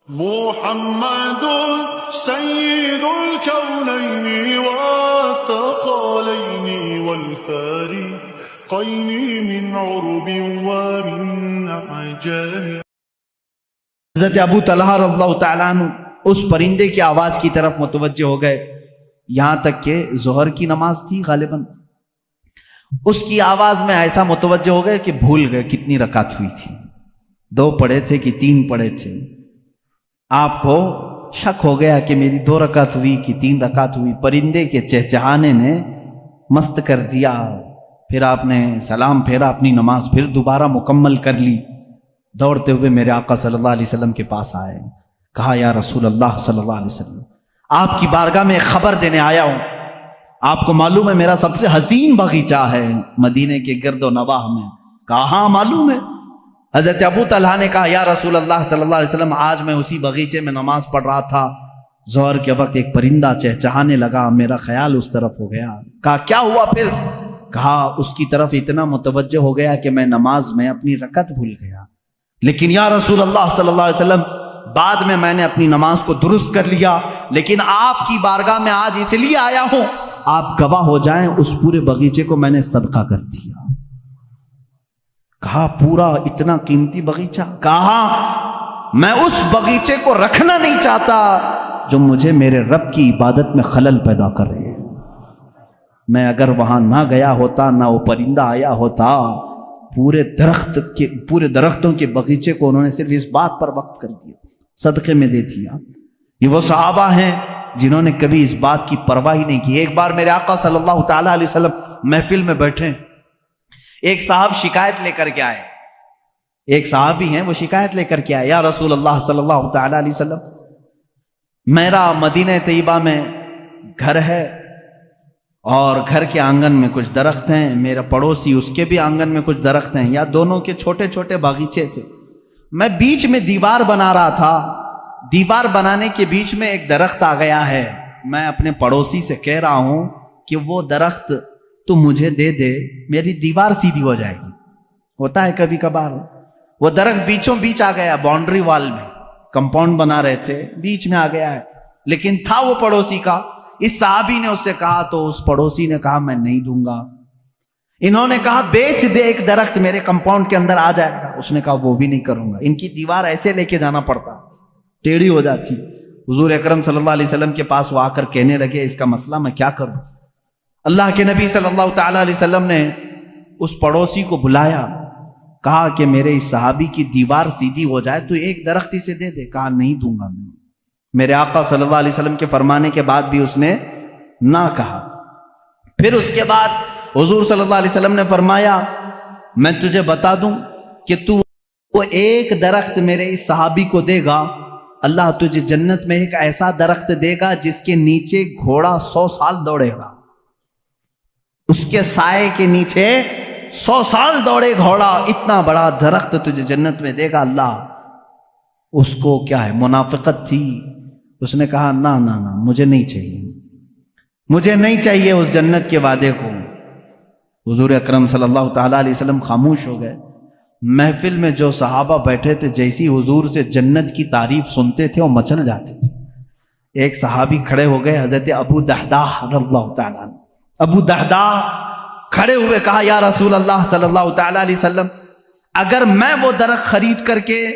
محمد سيد الكونين والثقلين والفارقين من عرب ومن عجم. حضرت ابو طلحہ رضی اللہ تعالیٰ عنہ اس پرندے کی آواز کی طرف متوجہ ہو گئے، یہاں تک کہ ظہر کی نماز تھی غالباً، اس کی آواز میں ایسا متوجہ ہو گئے کہ بھول گئے کتنی رکعت ہوئی تھی، 2 پڑھے تھے کہ 3 پڑھے تھے. آپ کو شک ہو گیا کہ میری 2 رکعت ہوئی کہ 3 رکعت ہوئی. پرندے کے چہچہانے نے مست کر دیا. پھر آپ نے سلام پھیرا، اپنی نماز پھر دوبارہ مکمل کر لی. دوڑتے ہوئے میرے آقا صلی اللہ علیہ وسلم کے پاس آئے، کہا یا رسول اللہ صلی اللہ علیہ وسلم، آپ کی بارگاہ میں خبر دینے آیا ہوں. آپ کو معلوم ہے میرا سب سے حسین باغیچہ ہے مدینے کے گرد و نواح میں؟ کہا ہاں معلوم ہے. حضرت ابو طلحہ نے کہا یا رسول اللہ صلی اللہ علیہ وسلم، آج میں اسی باغیچے میں نماز پڑھ رہا تھا، ظہر کے وقت ایک پرندہ چہچہانے لگا، میرا خیال اس طرف ہو گیا. کہا کیا ہوا پھر؟ کہا اس کی طرف اتنا متوجہ ہو گیا کہ میں نماز میں اپنی رکعت بھول گیا، لیکن یا رسول اللہ صلی اللہ علیہ وسلم بعد میں نے اپنی نماز کو درست کر لیا، لیکن آپ کی بارگاہ میں آج اس لیے آیا ہوں آپ گواہ ہو جائیں اس پورے باغیچے کو میں نے صدقہ کر دیا. کہا پورا اتنا قیمتی باغیچہ؟ کہا میں اس باغیچے کو رکھنا نہیں چاہتا جو مجھے میرے رب کی عبادت میں خلل پیدا کرے. میں اگر وہاں نہ گیا ہوتا، نہ وہ پرندہ آیا ہوتا، پورے درختوں کے باغیچے کو انہوں نے صرف اس بات پر وقف کر دیا، صدقے میں دے دیا. یہ وہ صحابہ ہیں جنہوں نے کبھی اس بات کی پرواہ ہی نہیں کی. ایک بار میرے آقا صلی اللہ تعالیٰ علیہ وسلم محفل میں بیٹھے، ایک صاحب شکایت لے کر کے آئے، ایک صحابی ہیں وہ شکایت لے کر کے آئے، یا رسول اللہ صلی اللہ تعالیٰ علیہ وسلم، میرا مدینہ طیبہ میں گھر ہے اور گھر کے آنگن میں کچھ درخت ہیں، میرا پڑوسی اس کے بھی آنگن میں کچھ درخت ہیں، یا دونوں کے چھوٹے چھوٹے باغیچے تھے. میں بیچ میں دیوار بنا رہا تھا، دیوار بنانے کے بیچ میں ایک درخت آ گیا ہے. میں اپنے پڑوسی سے کہہ رہا ہوں کہ وہ درخت تو مجھے دے دے، میری دیوار سیدھی ہو جائے گی. ہوتا ہے کبھی کبھار. وہ درخت بیچوں بیچ آ گیا، باؤنڈری وال میں کمپاؤنڈ بنا رہے تھے، بیچ میں آ گیا ہے، لیکن تھا وہ پڑوسی کا. اس صحابی نے اس سے کہا تو اس پڑوسی نے کہا میں نہیں دوں گا. انہوں نے کہا بیچ دے، ایک درخت میرے کمپاؤنڈ کے اندر آ جائے گا. اس نے کہا وہ بھی نہیں کروں گا. ان کی دیوار ایسے لے کے جانا پڑتا، ٹیڑھی ہو جاتی. حضور اکرم صلی اللہ علیہ وسلم کے پاس وہ آ کر کہنے لگے اس کا مسئلہ میں کیا کروں؟ اللہ کے نبی صلی اللہ تعالیٰ علیہ وسلم نے اس پڑوسی کو بلایا، کہا کہ میرے اس صحابی کی دیوار سیدھی ہو جائے تو ایک درخت اسے دے دے. کہا نہیں دوں گا میں. میرے آقا صلی اللہ علیہ وسلم کے فرمانے کے بعد بھی اس نے نہ کہا. پھر اس کے بعد حضور صلی اللہ علیہ وسلم نے فرمایا میں تجھے بتا دوں کہ تو وہ ایک درخت میرے اس صحابی کو دے گا، اللہ تجھے جنت میں ایک ایسا درخت دے گا جس کے نیچے گھوڑا 100 سال دوڑے گا. اس کے سائے کے نیچے 100 سال دوڑے گھوڑا، اتنا بڑا درخت تجھے جنت میں دے گا اللہ. اس کو کیا ہے، منافقت تھی. اس نے کہا نہ نہ نہ، مجھے نہیں چاہیے، مجھے نہیں چاہیے اس جنت کے وعدے کو. حضور اکرم صلی اللہ تعالیٰ علیہ وسلم خاموش ہو گئے. محفل میں جو صحابہ بیٹھے تھے جیسی حضور سے جنت کی تعریف سنتے تھے وہ مچل جاتے تھے. ایک صحابی کھڑے ہو گئے، حضرت ابو دحداح رضی اللہ تعالیٰ عنہ. ابو دحداح کھڑے ہوئے کہا یا رسول اللہ صلی اللہ تعالیٰ علیہ وسلم، اگر میں وہ درخت خرید کر کے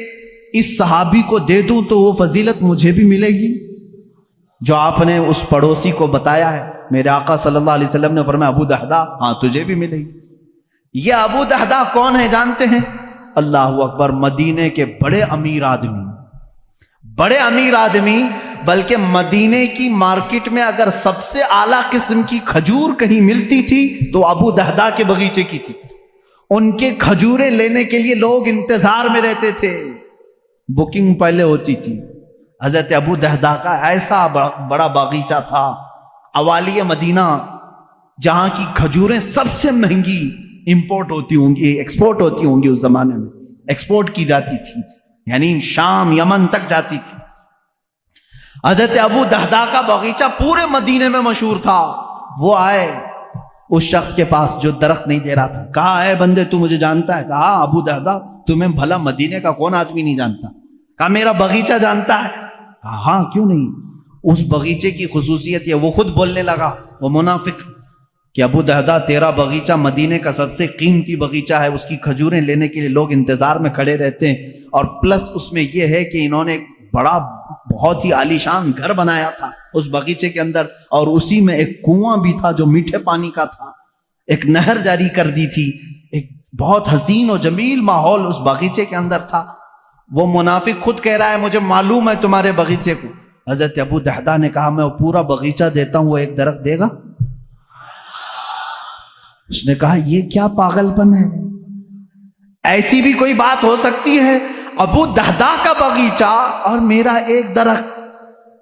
اس صحابی کو دے دوں تو وہ فضیلت مجھے بھی ملے گی جو آپ نے اس پڑوسی کو بتایا ہے؟ میرے آقا صلی اللہ علیہ وسلم نے فرمایا ابو دحداح ہاں تجھے بھی ملے گی. یہ ابو دحداح کون ہے جانتے ہیں؟ اللہ اکبر، مدینے کے بڑے امیر آدمی، بلکہ مدینے کی مارکیٹ میں اگر سب سے اعلیٰ قسم کی کھجور کہیں ملتی تھی تو ابو دحداح کے باغیچے کی تھی. ان کے کھجوریں لینے کے لیے لوگ انتظار میں رہتے تھے، بکنگ پہلے ہوتی تھی. حضرت ابو دحداح کا ایسا بڑا باغیچہ تھا اوالی مدینہ، جہاں کی کھجوریں سب سے مہنگی امپورٹ ہوتی ہوں گی، ایکسپورٹ ہوتی ہوں گی، اس زمانے میں ایکسپورٹ کی جاتی تھی، یعنی شام یمن تک جاتی تھی. حضرت ابو دحداح کا باغیچہ پورے مدینے میں مشہور تھا. وہ آئے اس شخص کے پاس جو درخت نہیں دے رہا تھا، کہا اے بندے تو مجھے جانتا ہے؟ کہا ابو دحداح تمہیں بھلا مدینے کا کون آدمی نہیں جانتا. کہا میرا باغیچہ جانتا ہے؟ کہا ہاں کیوں نہیں. اس باغیچے کی خصوصیت یہ، وہ خود بولنے لگا وہ منافق کہ ابو دہدا تیرا باغیچہ مدینے کا سب سے قیمتی باغیچہ ہے، اس کی کھجوریں لینے کے لیے لوگ انتظار میں کھڑے رہتے ہیں، اور پلس اس میں یہ ہے کہ انہوں نے ایک بڑا بہت ہی عالیشان گھر بنایا تھا اس باغیچے کے اندر، اور اسی میں ایک کنواں بھی تھا جو میٹھے پانی کا تھا، ایک نہر جاری کر دی تھی، ایک بہت حسین و جمیل ماحول اس باغیچے کے اندر تھا. وہ منافق خود کہہ رہا ہے مجھے معلوم ہے تمہارے باغیچے کو. حضرت ابو دہدا نے کہا میں وہ پورا باغیچہ دیتا ہوں، وہ ایک درخت دے گا؟ اس نے کہا یہ کیا پاگل پن ہے، ایسی بھی کوئی بات ہو سکتی ہے؟ ابو دہدا کا باغیچہ اور میرا ایک درخت،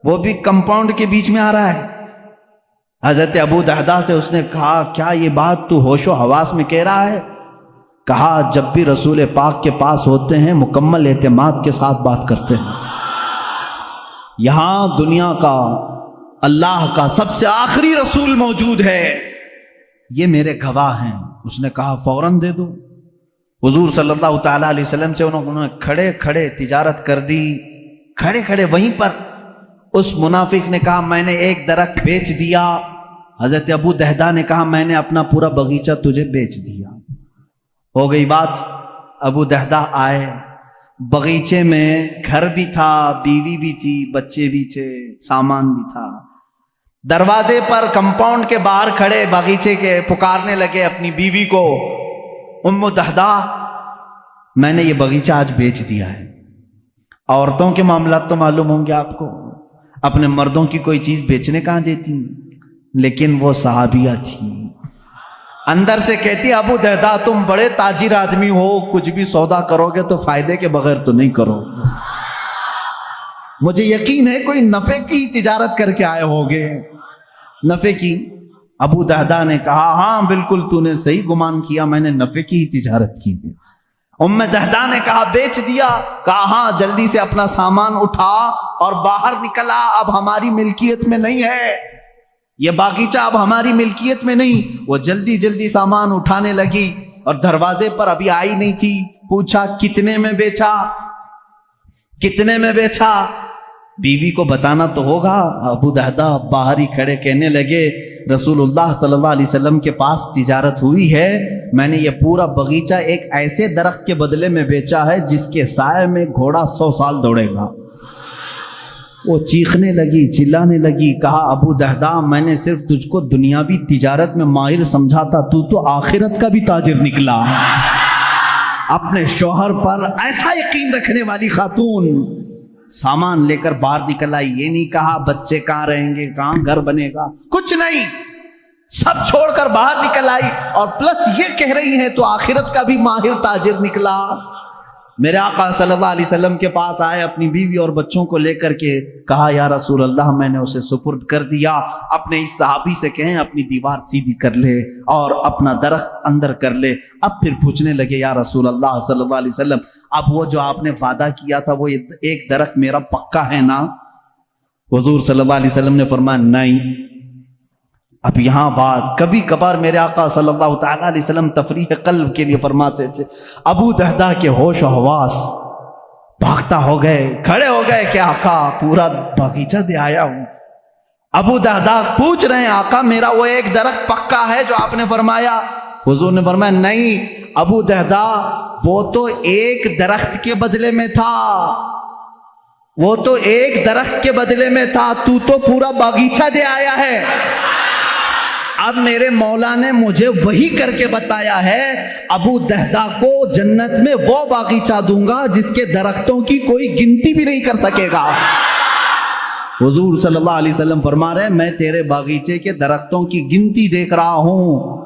وہ بھی کمپاؤنڈ کے بیچ میں آ رہا ہے. حضرت ابو دہدا سے اس نے کہا کیا یہ بات تو ہوش و حواس میں کہہ رہا ہے؟ کہا جب بھی رسول پاک کے پاس ہوتے ہیں مکمل اعتماد کے ساتھ بات کرتے ہیں. یہاں دنیا کا اللہ کا سب سے آخری رسول موجود ہے، یہ میرے گواہ ہیں. اس نے کہا فوراً دے دو. حضور صلی اللہ تعالیٰ علیہ وسلم سے انہوں نے کھڑے کھڑے تجارت کر دی، کھڑے کھڑے وہیں پر. اس منافق نے کہا میں نے ایک درخت بیچ دیا. حضرت ابو دہدا نے کہا میں نے اپنا پورا باغیچہ تجھے بیچ دیا. ہو گئی بات. ابو دہدا آئے، باغیچے میں گھر بھی تھا، بیوی بھی تھی، بچے بھی تھے، سامان بھی تھا. دروازے پر کمپاؤنڈ کے باہر کھڑے باغیچے کے پکارنے لگے اپنی بیوی کو، ام دہدا میں نے یہ باغیچہ آج بیچ دیا ہے. عورتوں کے معاملات تو معلوم ہوں گے آپ کو، اپنے مردوں کی کوئی چیز بیچنے کہاں دیتی، لیکن وہ صحابیہ تھی. اندر سے کہتی ابو دہدا تم بڑے تاجر آدمی ہو، کچھ بھی سودا کرو گے تو فائدے کے بغیر تو نہیں کرو، مجھے یقین ہے کوئی نفع کی تجارت کر کے آئے ہوگے. نفع کی؟ ابو دہدا نے کہا ہاں بالکل تو نے صحیح گمان کیا، میں نے نفع کی ہی تجارت کی ہے. ام دہدا نے کہا بیچ دیا؟ کہا ہاں جلدی سے اپنا سامان اٹھا اور باہر نکلا، اب ہماری ملکیت میں نہیں ہے یہ باغیچہ، اب ہماری ملکیت میں نہیں. وہ جلدی جلدی سامان اٹھانے لگی اور دروازے پر ابھی آئی نہیں تھی. پوچھا کتنے میں بیچا، کتنے میں بیچا؟ بیوی کو بتانا تو ہوگا. ابو دہدا باہر ہی کھڑے کہنے لگے رسول اللہ صلی اللہ علیہ وسلم کے پاس تجارت ہوئی ہے، میں نے یہ پورا باغیچہ ایک ایسے درخت کے بدلے میں بیچا ہے جس کے سائے میں گھوڑا 100 سال دوڑے گا. وہ چیخنے لگی، چلانے لگی. کہا ابو دہدا میں نے صرف تجھ کو دنیاوی تجارت میں ماہر سمجھا تھا، تو آخرت کا بھی تاجر نکلا. اپنے شوہر پر ایسا یقین رکھنے والی خاتون سامان لے کر باہر نکل آئی. یہ نہیں کہا بچے کہاں رہیں گے، کہاں گھر بنے گا، کچھ نہیں، سب چھوڑ کر باہر نکل آئی. اور پلس یہ کہہ رہی ہے تو آخرت کا بھی ماہر تاجر نکلا. میرے آقا صلی اللہ علیہ وسلم کے پاس آئے اپنی بیوی اور بچوں کو لے کر کے. کہا یا رسول اللہ میں نے اسے سپرد کر دیا، اپنے اس صحابی سے کہیں اپنی دیوار سیدھی کر لے اور اپنا درخت اندر کر لے. اب پھر پوچھنے لگے یا رسول اللہ صلی اللہ علیہ وسلم اب وہ جو آپ نے وعدہ کیا تھا وہ ایک درخت میرا پکا ہے نا؟ حضور صلی اللہ علیہ وسلم نے فرمایا نہیں. اب یہاں بات کبھی کبھار میرے آقا صلی اللہ تعالیٰ علیہ وسلم تفریح قلب کے لیے فرماتے تھے. ابو دہدا کے ہوش و حواس بھاگتا ہو گئے، کھڑے ہو گئے کہ آقا پورا باغیچہ دے آیا ہوں. ابو دہدا پوچھ رہے ہیں آقا میرا وہ ایک درخت پکا ہے جو آپ نے فرمایا؟ حضور نے فرمایا نہیں ابو دہدا وہ تو ایک درخت کے بدلے میں تھا، وہ تو ایک درخت کے بدلے میں تھا، تو پورا باغیچہ دے آیا ہے. اب میرے مولا نے مجھے وہی کر کے بتایا ہے ابو دہدا کو جنت میں وہ باغیچہ دوں گا جس کے درختوں کی کوئی گنتی بھی نہیں کر سکے گا. حضور صلی اللہ علیہ وسلم فرما رہے ہیں میں تیرے باغیچے کے درختوں کی گنتی دیکھ رہا ہوں.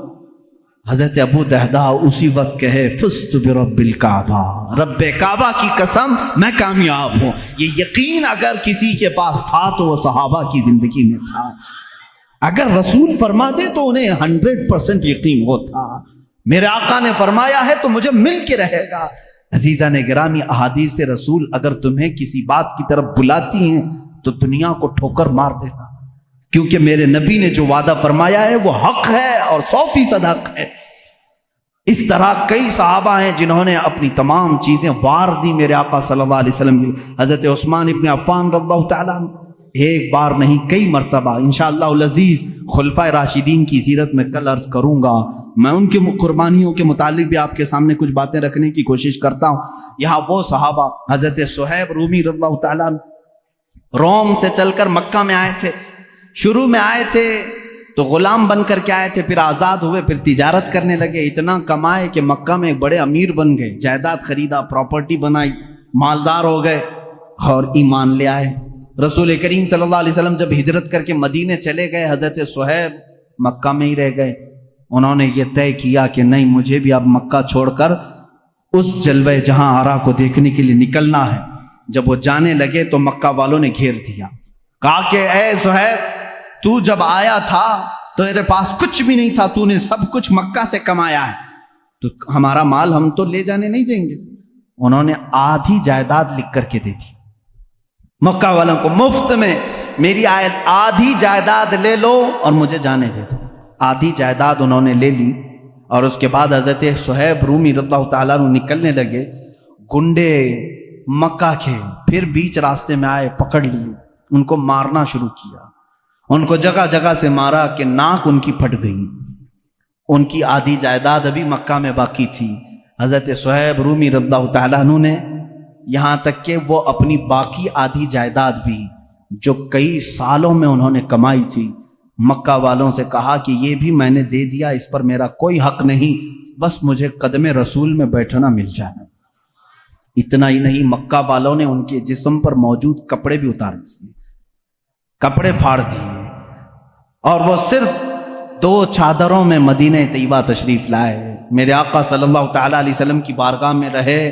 حضرت ابو دہدا اسی وقت کہے فزت برب الکعبہ، رب کعبہ کی قسم میں کامیاب ہوں. یہ یقین اگر کسی کے پاس تھا تو وہ صحابہ کی زندگی میں تھا. اگر رسول فرما دے تو انہیں 100% یقین ہوتا. میرے آقا نے فرمایا ہے تو مجھے مل کے رہے گا. عزیزان گرامی احادیث رسول اگر تمہیں کسی بات کی طرف بلاتی ہیں تو دنیا کو ٹھوکر مار دینا، کیونکہ میرے نبی نے جو وعدہ فرمایا ہے وہ حق ہے اور 100% حق ہے. اس طرح کئی صحابہ ہیں جنہوں نے اپنی تمام چیزیں وار دی میرے آقا صلی اللہ علیہ وسلم کی. حضرت عثمان ابن عفان رضی اللہ تعالیٰ عنہ ایک بار نہیں کئی مرتبہ، انشاءاللہ العزیز خلفائے راشدین کی سیرت میں کل عرض کروں گا. میں ان کی قربانیوں کے متعلق بھی آپ کے سامنے کچھ باتیں رکھنے کی کوشش کرتا ہوں. یہاں وہ صحابہ حضرت صہیب رومی رضی اللہ تعالیٰ عنہ روم سے چل کر مکہ میں آئے تھے. شروع میں آئے تھے تو غلام بن کر کے آئے تھے، پھر آزاد ہوئے، پھر تجارت کرنے لگے، اتنا کمائے کہ مکہ میں ایک بڑے امیر بن گئے، جائیداد خریدا، پراپرٹی بنائی، مالدار ہو گئے اور ایمان لے آئے. رسول کریم صلی اللہ علیہ وسلم جب ہجرت کر کے مدینے چلے گئے، حضرت صہیب مکہ میں ہی رہ گئے. انہوں نے یہ طے کیا کہ نہیں، مجھے بھی اب مکہ چھوڑ کر اس جلوہ جہاں آرا کو دیکھنے کے لیے نکلنا ہے. جب وہ جانے لگے تو مکہ والوں نے گھیر دیا، کہا کہ اے صہیب، تو جب آیا تھا تو تیرے پاس کچھ بھی نہیں تھا، تو نے سب کچھ مکہ سے کمایا ہے، تو ہمارا مال ہم تو لے جانے نہیں دیں گے. انہوں نے آدھی جائیداد لکھ کر کے دے دی مکہ والوں کو، مفت میں میری آیت آدھی جائیداد لے لو اور مجھے جانے دے دو. آدھی جائیداد انہوں نے لے لی اور اس کے بعد حضرت صہیب رومی رضی اللہ تعالیٰ عنہ نکلنے لگے. گنڈے مکہ کے پھر بیچ راستے میں آئے، پکڑ لیے، ان کو مارنا شروع کیا، ان کو جگہ جگہ سے مارا کہ ناک ان کی پھٹ گئی. ان کی آدھی جائیداد ابھی مکہ میں باقی تھی. حضرت صہیب رومی رضی اللہ تعالیٰ عنہ نے یہاں تک کہ وہ اپنی باقی آدھی جائیداد بھی جو کئی سالوں میں انہوں نے کمائی تھی، مکہ والوں سے کہا کہ یہ بھی میں نے دے دیا، اس پر میرا کوئی حق نہیں، بس مجھے قدم رسول میں بیٹھنا مل جائے. اتنا ہی نہیں، مکہ والوں نے ان کے جسم پر موجود کپڑے بھی اتار دیے، کپڑے پھاڑ دیے، اور وہ صرف 2 چادروں میں مدینہ طیبہ تشریف لائے. میرے آقا صلی اللہ تعالیٰ علیہ وسلم کی بارگاہ میں رہے،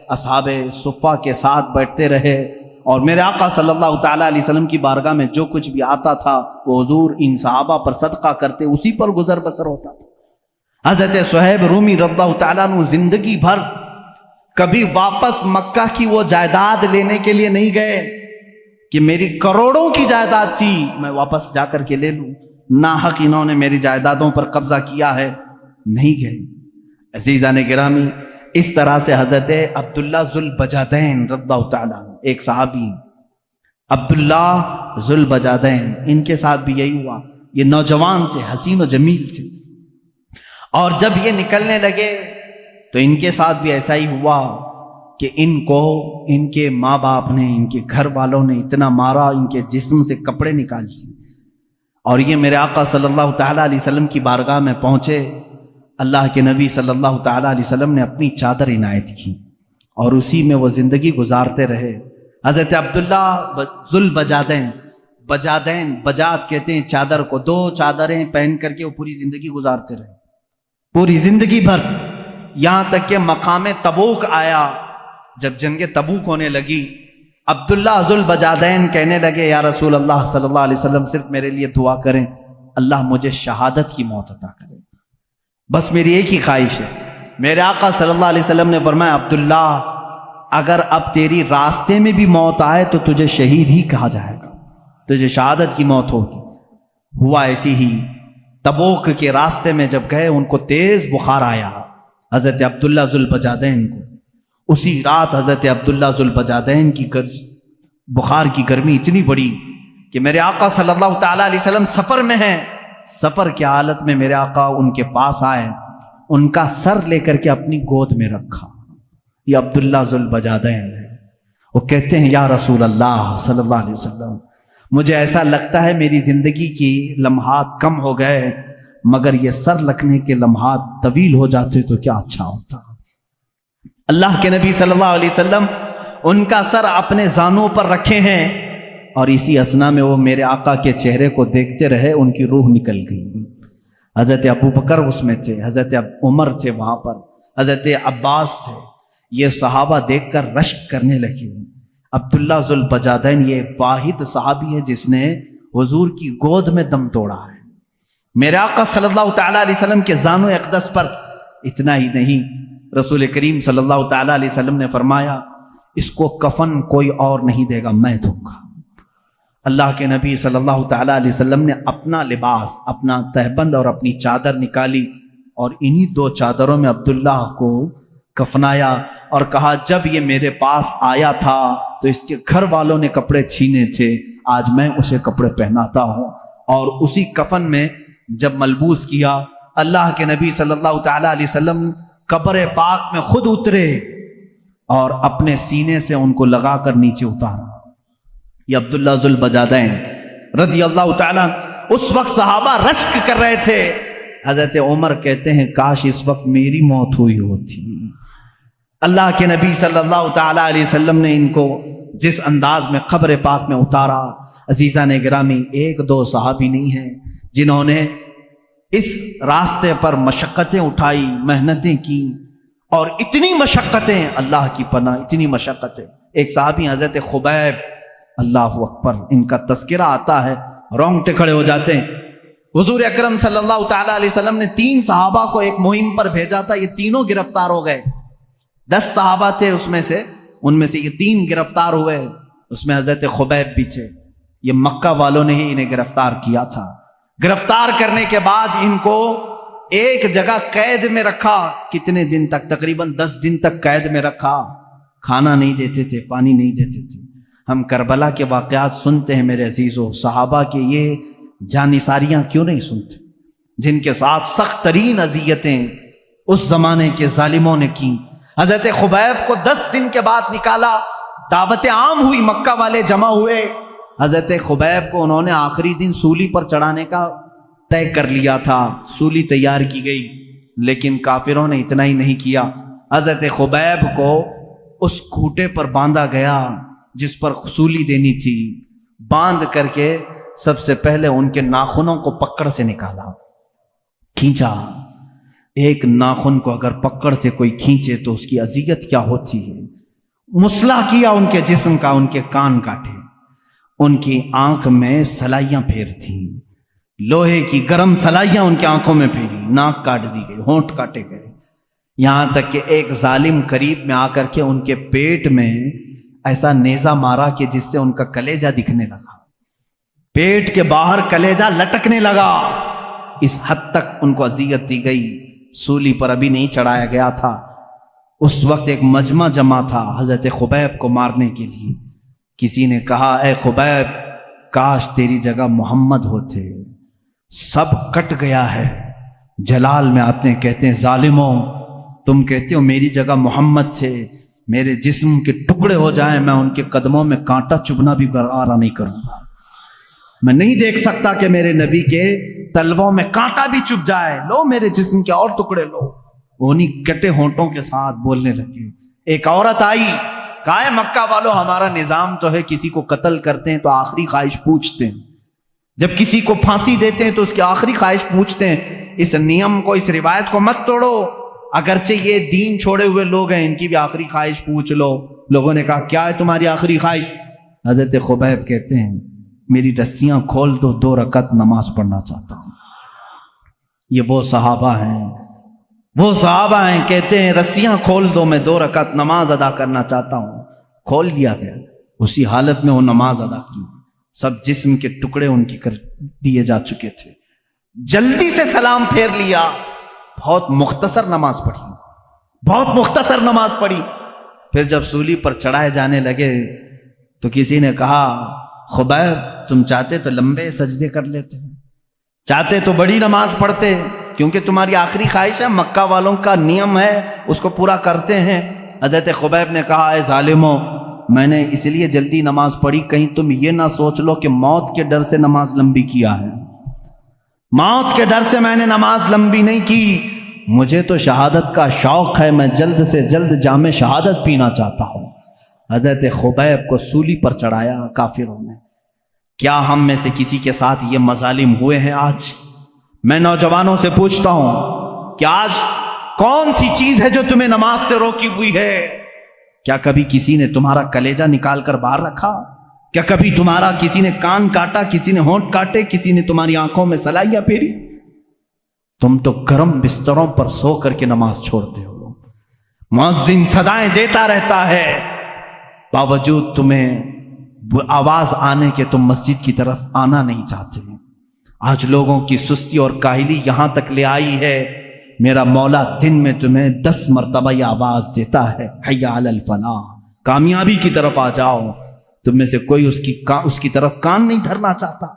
اصحاب صفہ کے ساتھ بیٹھتے رہے، اور میرے آقا صلی اللہ تعالیٰ علیہ وسلم کی بارگاہ میں جو کچھ بھی آتا تھا وہ حضور ان صحابہ پر صدقہ کرتے، اسی پر گزر بسر ہوتا تھا. حضرت صہیب رومی رضی اللہ تعالیٰ عنہ زندگی بھر کبھی واپس مکہ کی وہ جائیداد لینے کے لیے نہیں گئے کہ میری کروڑوں کی جائیداد تھی میں واپس جا کر کے لے لوں، ناحق انہوں نے میری جائیدادوں پر قبضہ کیا ہے، نہیں گئے. عزیزان گرامی، اس طرح سے حضرت عبداللہ ذوالبجادین رضی اللہ تعالیٰ عنہ، ایک صحابی عبداللہ ذوالبجادین، ان کے ساتھ بھی یہی ہوا. یہ نوجوان تھے، حسین و جمیل تھے، اور جب یہ نکلنے لگے تو ان کے ساتھ بھی ایسا ہی ہوا کہ ان کو ان کے ماں باپ نے، ان کے گھر والوں نے اتنا مارا، ان کے جسم سے کپڑے نکال دیے. اور یہ میرے آقا صلی اللہ تعالیٰ علیہ وسلم کی بارگاہ میں پہنچے. اللہ کے نبی صلی اللہ تعالیٰ علیہ وسلم نے اپنی چادر عنایت کی اور اسی میں وہ زندگی گزارتے رہے. حضرت عبداللہ ذوالبجادین، بجادین، بجاد کہتے ہیں چادر کو، 2 چادریں پہن کر کے وہ پوری زندگی گزارتے رہے، پوری زندگی بھر، یہاں تک کہ مقام تبوک آیا. جب جنگ تبوک ہونے لگی، عبداللہ ذوالبجادین کہنے لگے یا رسول اللہ صلی اللہ علیہ وسلم، صرف میرے لیے دعا کریں، اللہ مجھے شہادت کی موت عطا کرے، بس میری ایک ہی خواہش ہے. میرے آقا صلی اللہ علیہ وسلم نے فرمایا عبداللہ، اگر اب تیری راستے میں بھی موت آئے تو تجھے شہید ہی کہا جائے گا، تجھے شہادت کی موت ہوگی. ہوا ایسی ہی. تبوک کے راستے میں جب گئے ان کو تیز بخار آیا حضرت عبداللہ ذوالبجادین کو. اسی رات حضرت عبداللہ ذوالبجادین کی بخار کی گرمی اتنی بڑی کہ میرے آقا صلی اللہ تعالیٰ علیہ وسلم سفر میں ہیں. سفر کی حالت میں میرے آقا ان کے پاس آئے، ان کا سر لے کر کے اپنی گود میں رکھا. یہ عبداللہ ذوالبجادین ہے. وہ کہتے ہیں یا رسول اللہ صلی اللہ علیہ وسلم، مجھے ایسا لگتا ہے میری زندگی کی لمحات کم ہو گئے، مگر یہ سر رکھنے کے لمحات طویل ہو جاتے تو کیا اچھا ہوتا. اللہ کے نبی صلی اللہ علیہ وسلم ان کا سر اپنے زانوں پر رکھے ہیں، اور اسی اسنا میں وہ میرے آقا کے چہرے کو دیکھتے رہے، ان کی روح نکل گئی. حضرت ابو بکر اس میں تھے، حضرت عمر تھے وہاں پر، حضرت عباس تھے. یہ صحابہ دیکھ کر رشک کرنے لگے. عبداللہ ذوالبجادین یہ واحد صحابی ہے جس نے حضور کی گود میں دم توڑا ہے. میرے آقا صلی اللہ تعالیٰ علیہ وسلم کے زانو اقدس پر. اتنا ہی نہیں، رسول کریم صلی اللہ تعالیٰ علیہ وسلم نے فرمایا اس کو کفن کوئی اور نہیں دے گا، میں دوں گا. اللہ کے نبی صلی اللہ تعالیٰ علیہ وسلم نے اپنا لباس، اپنا تہبند اور اپنی چادر نکالی اور انہی 2 چادروں میں عبداللہ کو کفنایا اور کہا جب یہ میرے پاس آیا تھا تو اس کے گھر والوں نے کپڑے چھینے تھے، آج میں اسے کپڑے پہناتا ہوں۔ اور اسی کفن میں جب ملبوس کیا، اللہ کے نبی صلی اللہ تعالی علیہ وسلم قبر پاک میں خود اترے اور اپنے سینے سے ان کو لگا کر نیچے اتارا۔ یہ عبداللہ ذو البجادین رضی اللہ تعالیٰ، اس وقت صحابہ رشک کر رہے تھے۔ حضرت عمر کہتے ہیں کاش اس وقت میری موت ہوئی ہوتی۔ اللہ کے نبی صلی اللہ تعالی علیہ وسلم نے ان کو جس انداز میں قبر پاک میں اتارا، عزیزان گرامی 1-2 صحابی نہیں ہیں جنہوں نے اس راستے پر مشقتیں اٹھائی، محنتیں کی، اور اتنی مشقتیں، اللہ کی پناہ اتنی مشقتیں۔ ایک صحابی حضرت خبیب، اللہ اکبر، ان کا تذکرہ آتا ہے رونگٹے کھڑے ہو جاتے ہیں۔ حضور اکرم صلی اللہ تعالی علیہ وسلم نے 3 صحابہ کو ایک مہم پر بھیجا تھا، یہ تینوں گرفتار ہو گئے۔ 10 صحابہ تھے اس میں سے، ان میں سے یہ 3 گرفتار ہوئے، اس میں حضرت خبیب بھی تھے۔ یہ مکہ والوں نے ہی انہیں گرفتار کیا تھا۔ گرفتار کرنے کے بعد ان کو ایک جگہ قید میں رکھا، کتنے دن تک؟ تقریباً 10 دن تک قید میں رکھا۔ کھانا نہیں دیتے تھے، پانی نہیں دیتے تھے۔ ہم کربلا کے واقعات سنتے ہیں میرے عزیزو، صحابہ کے یہ جانثاریاں کیوں نہیں سنتے جن کے ساتھ سخت ترین اذیتیں اس زمانے کے ظالموں نے کی۔ حضرت خبیب کو 10 دن کے بعد نکالا، دعوت عام ہوئی، مکہ والے جمع ہوئے۔ حضرت خبیب کو انہوں نے آخری دن سولی پر چڑھانے کا طے کر لیا تھا، سولی تیار کی گئی، لیکن کافروں نے اتنا ہی نہیں کیا، حضرت خبیب کو اس کھوٹے پر باندھا گیا جس پر سولی دینی تھی۔ باندھ کر کے سب سے پہلے ان کے ناخنوں کو پکڑ سے نکالا، کھینچا۔ ایک ناخن کو اگر پکڑ سے کوئی کھینچے تو اس کی اذیت کیا ہوتی ہے۔ مسلح کیا ان کے جسم کا، ان کے کان کاٹے، ان کی آنکھ میں سلائیاں پھیر تھیں، لوہے کی گرم سلائیاں ان کی آنکھوں میں پھیری، ناک کاٹ دی گئی، ہونٹ کاٹے گئے، یہاں تک کہ ایک ظالم قریب میں آ کر کے ان کے پیٹ میں ایسا نیزہ مارا کہ جس سے ان کا کلیجہ دکھنے لگا، پیٹ کے باہر کلیجہ لٹکنے لگا۔ اس حد تک ان کو اذیت دی گئی۔ سولی پر ابھی نہیں چڑھایا گیا تھا، اس وقت ایک مجمع جمع تھا حضرت خبیب کو مارنے کے لیے۔ کسی نے کہا اے خبیب کاش تیری جگہ محمد ہوتے، سب کٹ گیا ہے۔ جلال میں آتے ہیں، کہتے ہیں ظالموں تم کہتے ہو میری جگہ محمد تھے، میرے جسم کے ٹکڑے ہو جائیں میں ان کے قدموں میں کانٹا چبھنا بھی گوارا نہیں کروں گا۔ میں نہیں دیکھ سکتا کہ میرے نبی کے تلووں میں کانٹا بھی چبھ جائے، لو میرے جسم کے اور ٹکڑے لو۔ انہیں کٹے ہونٹوں کے ساتھ بولنے لگے۔ ایک عورت آئی، کہا ہے مکہ والوں ہمارا نظام تو ہے کسی کو قتل کرتے ہیں تو آخری خواہش پوچھتے ہیں، جب کسی کو پھانسی دیتے ہیں تو اس کی آخری خواہش پوچھتے ہیں۔ اس نیم کو، اس روایت کو مت توڑو، اگرچہ یہ دین چھوڑے ہوئے لوگ ہیں، ان کی بھی آخری خواہش پوچھ لو۔ لوگوں نے کہا کیا ہے تمہاری آخری خواہش؟ حضرت خبیب کہتے ہیں میری رسیاں کھول دو، 2 رکعت نماز پڑھنا چاہتا ہوں۔ یہ وہ صحابہ ہیں کہتے ہیں رسیاں کھول دو، میں 2 رکعت نماز ادا کرنا چاہتا ہوں۔ کھول دیا گیا، اسی حالت میں وہ نماز ادا کی، سب جسم کے ٹکڑے ان کی کر دیے جا چکے تھے۔ جلدی سے سلام پھیر لیا، بہت مختصر نماز پڑھی، بہت مختصر نماز پڑھی۔ پھر جب سولی پر چڑھائے جانے لگے تو کسی نے کہا خبیب تم چاہتے تو لمبے سجدے کر لیتے، چاہتے تو بڑی نماز پڑھتے، کیونکہ تمہاری آخری خواہش ہے، مکہ والوں کا نیم ہے اس کو پورا کرتے ہیں۔ حضرت خبیب نے کہا اے ظالموں میں نے اس لیے جلدی نماز پڑھی کہیں تم یہ نہ سوچ لو کہ موت کے ڈر سے نماز لمبی کیا ہے، موت کے ڈر سے میں نے نماز لمبی نہیں کی، مجھے تو شہادت کا شوق ہے، میں جلد سے جلد جام شہادت پینا چاہتا ہوں۔ حضرت خبیب کو سولی پر چڑھایا کافروں نے۔ کیا ہم میں سے کسی کے ساتھ یہ مظالم ہوئے ہیں آج؟ میں نوجوانوں سے پوچھتا ہوں کہ آج کون سی چیز ہے جو تمہیں نماز سے روکی ہوئی ہے؟ کیا کبھی کسی نے تمہارا کلیجہ نکال کر باہر رکھا؟ کیا کبھی تمہارا کسی نے کان کاٹا، کسی نے ہونٹ کاٹے، کسی نے تمہاری آنکھوں میں سلائیاں پھیری؟ تم تو گرم بستروں پر سو کر کے نماز چھوڑتے ہو، مؤذن صدائیں دیتا رہتا ہے، باوجود تمہیں آواز آنے کے تم مسجد کی طرف آنا نہیں چاہتے۔ آج لوگوں کی سستی اور کاہلی یہاں تک لے آئی ہے میرا مولا دن میں تمہیں 10 مرتبہ یہ آواز دیتا ہے حی علی الفلاح، کامیابی کی طرف آ جاؤ. تم میں سے کوئی اس کی طرف کان نہیں دھرنا چاہتا.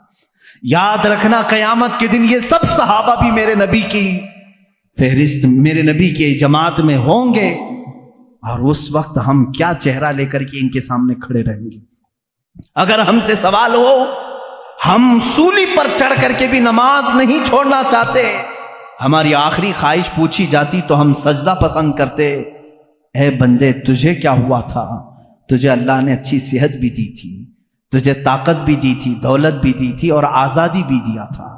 یاد رکھنا قیامت کے دن یہ سب صحابہ بھی میرے نبی کی فہرست، میرے نبی کی جماعت میں ہوں گے، اور اس وقت ہم کیا چہرہ لے کر کے ان کے سامنے کھڑے رہیں گے. اگر ہم سے سوال ہو، ہم سولی پر چڑھ کر کے بھی نماز نہیں چھوڑنا چاہتے. ہماری آخری خواہش پوچھی جاتی تو ہم سجدہ پسند کرتے. اے بندے تجھے کیا ہوا تھا؟ تجھے اللہ نے اچھی صحت بھی دی تھی، تجھے طاقت بھی دی تھی، دولت بھی دی تھی، اور آزادی بھی دیا تھا.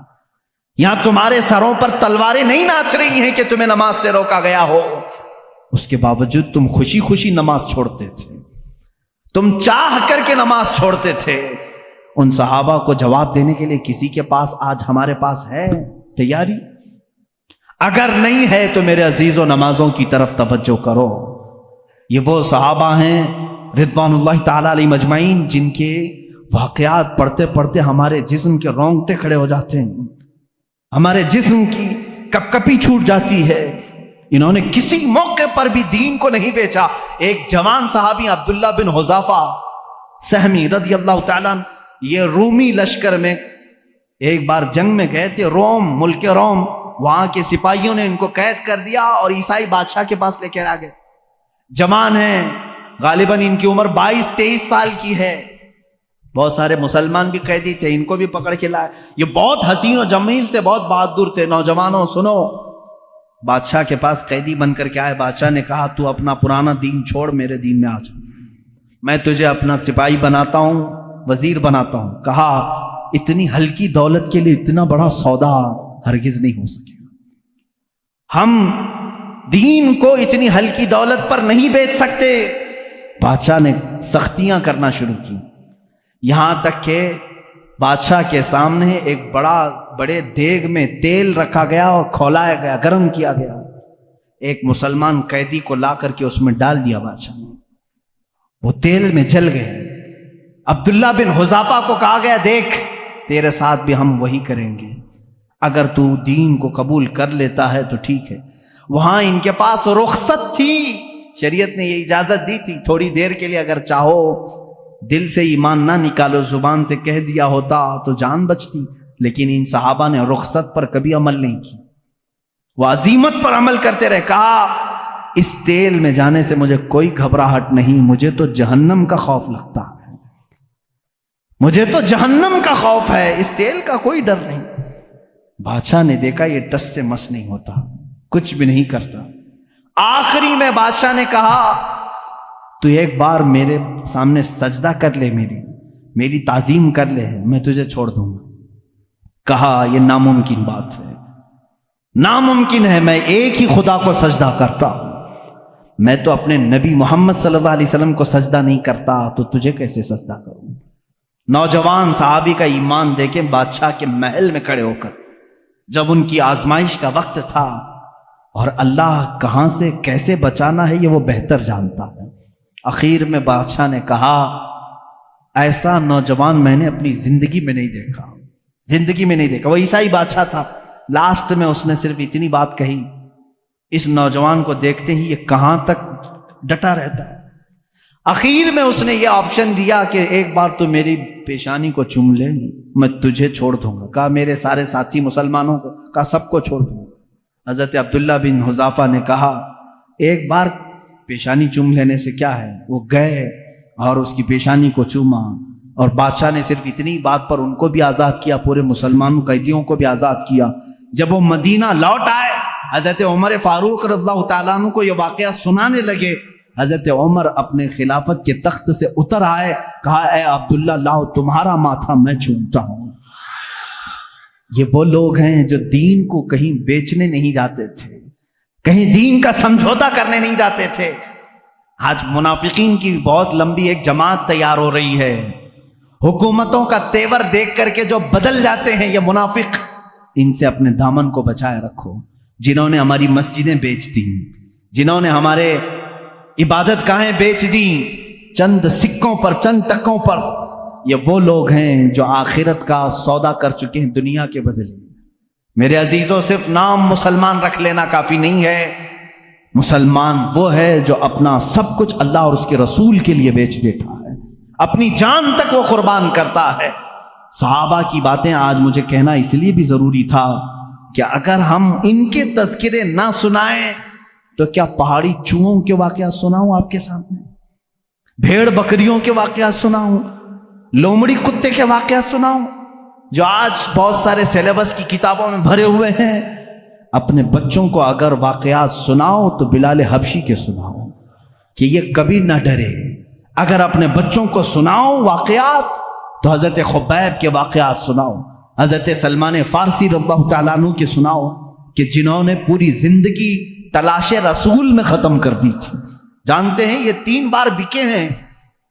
یہاں تمہارے سروں پر تلواریں نہیں ناچ رہی ہیں کہ تمہیں نماز سے روکا گیا ہو. اس کے باوجود تم خوشی خوشی نماز چھوڑتے تھے، تم چاہ کر کے نماز چھوڑتے تھے. ان صحابہ کو جواب دینے کے لیے کسی کے پاس آج ہمارے پاس ہے تیاری؟ اگر نہیں ہے تو میرے عزیزوں نمازوں کی طرف توجہ کرو. یہ وہ صحابہ ہیں رضوان اللہ تعالی علیہ مجمعین جن کے واقعات پڑھتے پڑھتے ہمارے جسم کے رونگٹے کھڑے ہو جاتے ہیں، ہمارے جسم کی کپ کپی چھوٹ جاتی ہے. انہوں نے کسی موقع پر بھی دین کو نہیں بیچا. ایک جوان صحابی عبداللہ بن حذافہ سہمی رضی اللہ تعالیٰ، یہ رومی لشکر میں ایک بار جنگ میں گئے تھے. روم، ملک روم، وہاں کے سپاہیوں نے ان کو قید کر دیا اور عیسائی بادشاہ کے پاس لے کر آ گئے. جوان ہیں، غالباً ان کی عمر 22-23 سال کی ہے. بہت سارے مسلمان بھی قیدی تھے، ان کو بھی پکڑ کے لائے. یہ بہت حسین و جمیل تھے، بہت بہادر تھے. نوجوانوں سنو، بادشاہ کے پاس قیدی بن کر کے آئے. بادشاہ نے کہا تو اپنا پرانا دین چھوڑ، میرے دین میں آ جا، میں تجھے اپنا سپاہی بناتا ہوں، وزیر بناتا ہوں. کہا اتنی ہلکی دولت کے لیے اتنا بڑا سودا ہرگز نہیں ہو سکے گا. ہم دین کو اتنی ہلکی دولت پر نہیں بیچ سکتے. بادشاہ نے سختیاں کرنا شروع کی، یہاں تک کہ بادشاہ کے سامنے ایک بڑے دیگ میں تیل رکھا گیا اور کھولایا گیا، گرم کیا گیا. ایک مسلمان قیدی کو لا کر کے اس میں ڈال دیا بادشاہ نے، وہ تیل میں جل گئے. عبداللہ بن حذافہ کو کہا گیا دیکھ تیرے ساتھ بھی ہم وہی کریں گے، اگر تو دین کو قبول کر لیتا ہے تو ٹھیک ہے. وہاں ان کے پاس رخصت تھی، شریعت نے یہ اجازت دی تھی تھوڑی دیر کے لیے اگر چاہو دل سے ایمان نہ نکالو، زبان سے کہہ دیا ہوتا تو جان بچتی. لیکن ان صحابہ نے رخصت پر کبھی عمل نہیں کی، وہ عزیمت پر عمل کرتے رہے. کہا اس تیل میں جانے سے مجھے کوئی گھبراہٹ نہیں، مجھے تو جہنم کا خوف لگتا ہے، مجھے تو جہنم کا خوف ہے، اس تیل کا کوئی ڈر نہیں. بادشاہ نے دیکھا یہ ٹس سے مس نہیں ہوتا، کچھ بھی نہیں کرتا. آخری میں بادشاہ نے کہا تو ایک بار میرے سامنے سجدہ کر لے، میری تعظیم کر لے، میں تجھے چھوڑ دوں گا. کہا یہ ناممکن بات ہے، ناممکن ہے، میں ایک ہی خدا کو سجدہ کرتا ہوں، میں تو اپنے نبی محمد صلی اللہ علیہ وسلم کو سجدہ نہیں کرتا، تو تجھے کیسے سجدہ کروں. نوجوان صحابی کا ایمان دیکھیں بادشاہ کے محل میں کھڑے ہو کر، جب ان کی آزمائش کا وقت تھا، اور اللہ کہاں سے کیسے بچانا ہے یہ وہ بہتر جانتا ہے. اخیر میں بادشاہ نے کہا ایسا نوجوان میں نے اپنی زندگی میں نہیں دیکھا، زندگی میں نہیں دیکھا. وہ عیسائی بادشاہ تھا. لاسٹ میں اس نے صرف اتنی بات کہی، اس نوجوان کو دیکھتے ہی یہ کہاں تک ڈٹا رہتا ہے. اخیر میں اس نے یہ آپشن دیا کہ ایک بار تو میری پیشانی کو چوم لے، میں تجھے چھوڑ دوں گا. کہا میرے سارے ساتھی مسلمانوں کو، کہا سب کو چھوڑ دوں گا. حضرت عبداللہ بن حذافہ نے کہا ایک بار پیشانی چوم لینے سے کیا ہے. وہ گئے اور اس کی پیشانی کو چوما، اور بادشاہ نے صرف اتنی بات پر ان کو بھی آزاد کیا، پورے مسلمان قیدیوں کو بھی آزاد کیا. جب وہ مدینہ لوٹ آئے حضرت عمر فاروق رضی اللہ تعالیٰ عنہ کو یہ واقعہ سنانے لگے. حضرت عمر اپنے خلافت کے تخت سے اتر آئے، کہا اے عبداللہ لاؤ تمہارا ماتھا میں چومتا ہوں. یہ وہ لوگ ہیں جو دین کو کہیں بیچنے نہیں جاتے تھے، کہیں دین کا سمجھوتا کرنے نہیں جاتے تھے. آج منافقین کی بہت لمبی ایک جماعت تیار ہو رہی ہے. حکومتوں کا تیور دیکھ کر کے جو بدل جاتے ہیں یہ منافق، ان سے اپنے دامن کو بچائے رکھو. جنہوں نے ہماری مسجدیں بیچ دی، جنہوں نے ہمارے عبادت گاہیں بیچ دی چند سکوں پر، چند ٹکوں پر، یہ وہ لوگ ہیں جو آخرت کا سودا کر چکے ہیں دنیا کے بدلے. میرے عزیزوں، صرف نام مسلمان رکھ لینا کافی نہیں ہے. مسلمان وہ ہے جو اپنا سب کچھ اللہ اور اس کے رسول کے لیے بیچ دیتا ہے، اپنی جان تک وہ قربان کرتا ہے. صحابہ کی باتیں آج مجھے کہنا اس لیے بھی ضروری تھا کہ اگر ہم ان کے تذکرے نہ سنائیں تو کیا پہاڑی چوہوں کے واقعات سناؤں آپ کے سامنے، بھیڑ بکریوں کے واقعات سناؤں، لومڑی کتے کے واقعات سناؤں جو آج بہت سارے سیلیبس کی کتابوں میں بھرے ہوئے ہیں. اپنے بچوں کو اگر واقعات سناؤ تو بلال حبشی کے سناؤ کہ یہ کبھی نہ ڈرے. اگر اپنے بچوں کو سناؤ واقعات تو حضرت خبیب کے واقعات سناؤ، حضرت سلمان فارسی رضی اللہ تعالیٰ عنہ کے سناؤ کہ جنہوں نے پوری زندگی تلاش رسول میں ختم کر دی تھی. جانتے ہیں یہ 3 بار بکے ہیں.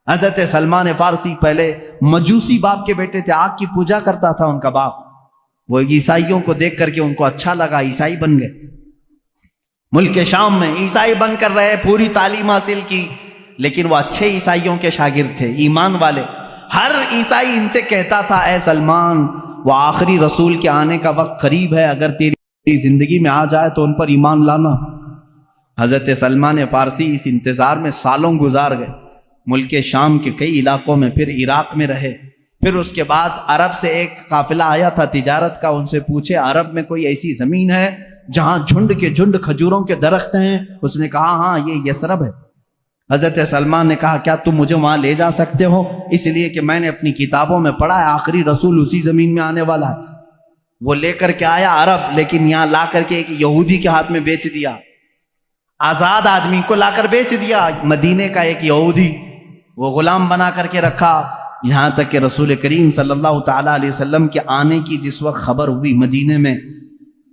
حضرت سلمان فارسی پہلے مجوسی باپ کے بیٹے تھے، آگ کی پوجا کرتا تھا ان کا باپ. وہ عیسائیوں کو دیکھ کر کے ان کو اچھا لگا، عیسائی بن گئے. ملک شام میں عیسائی بن کر رہے، پوری تعلیم حاصل کی، لیکن وہ اچھے عیسائیوں کے شاگرد تھے، ایمان والے. ہر عیسائی ان سے کہتا تھا اے سلمان، وہ آخری رسول کے آنے کا وقت قریب ہے، اگر تیری زندگی میں آ جائے تو ان پر ایمان لانا. حضرت سلمان فارسی اس انتظار میں سالوں گزار گئے. ملک شام کے کئی علاقوں میں، پھر عراق میں رہے. پھر اس کے بعد عرب سے ایک قافلہ آیا تھا تجارت کا. ان سے پوچھے عرب میں کوئی ایسی زمین ہے جہاں جھنڈ کے جھنڈ کھجوروں کے درخت ہیں؟ اس نے کہا ہاں یہ یثرب ہے. حضرت سلمان نے کہا کیا تم مجھے وہاں لے جا سکتے ہو؟ اس لیے کہ میں نے اپنی کتابوں میں پڑھا ہے آخری رسول اسی زمین میں آنے والا ہے. وہ لے کر کے آیا عرب، لیکن یہاں لا کر کے ایک یہودی کے ہاتھ میں بیچ دیا. آزاد آدمی کو لا کر بیچ دیا. مدینے کا ایک یہودی وہ غلام بنا کر کے رکھا، یہاں تک کہ رسول کریم صلی اللہ تعالیٰ علیہ وسلم کے آنے کی جس وقت خبر ہوئی مدینے میں،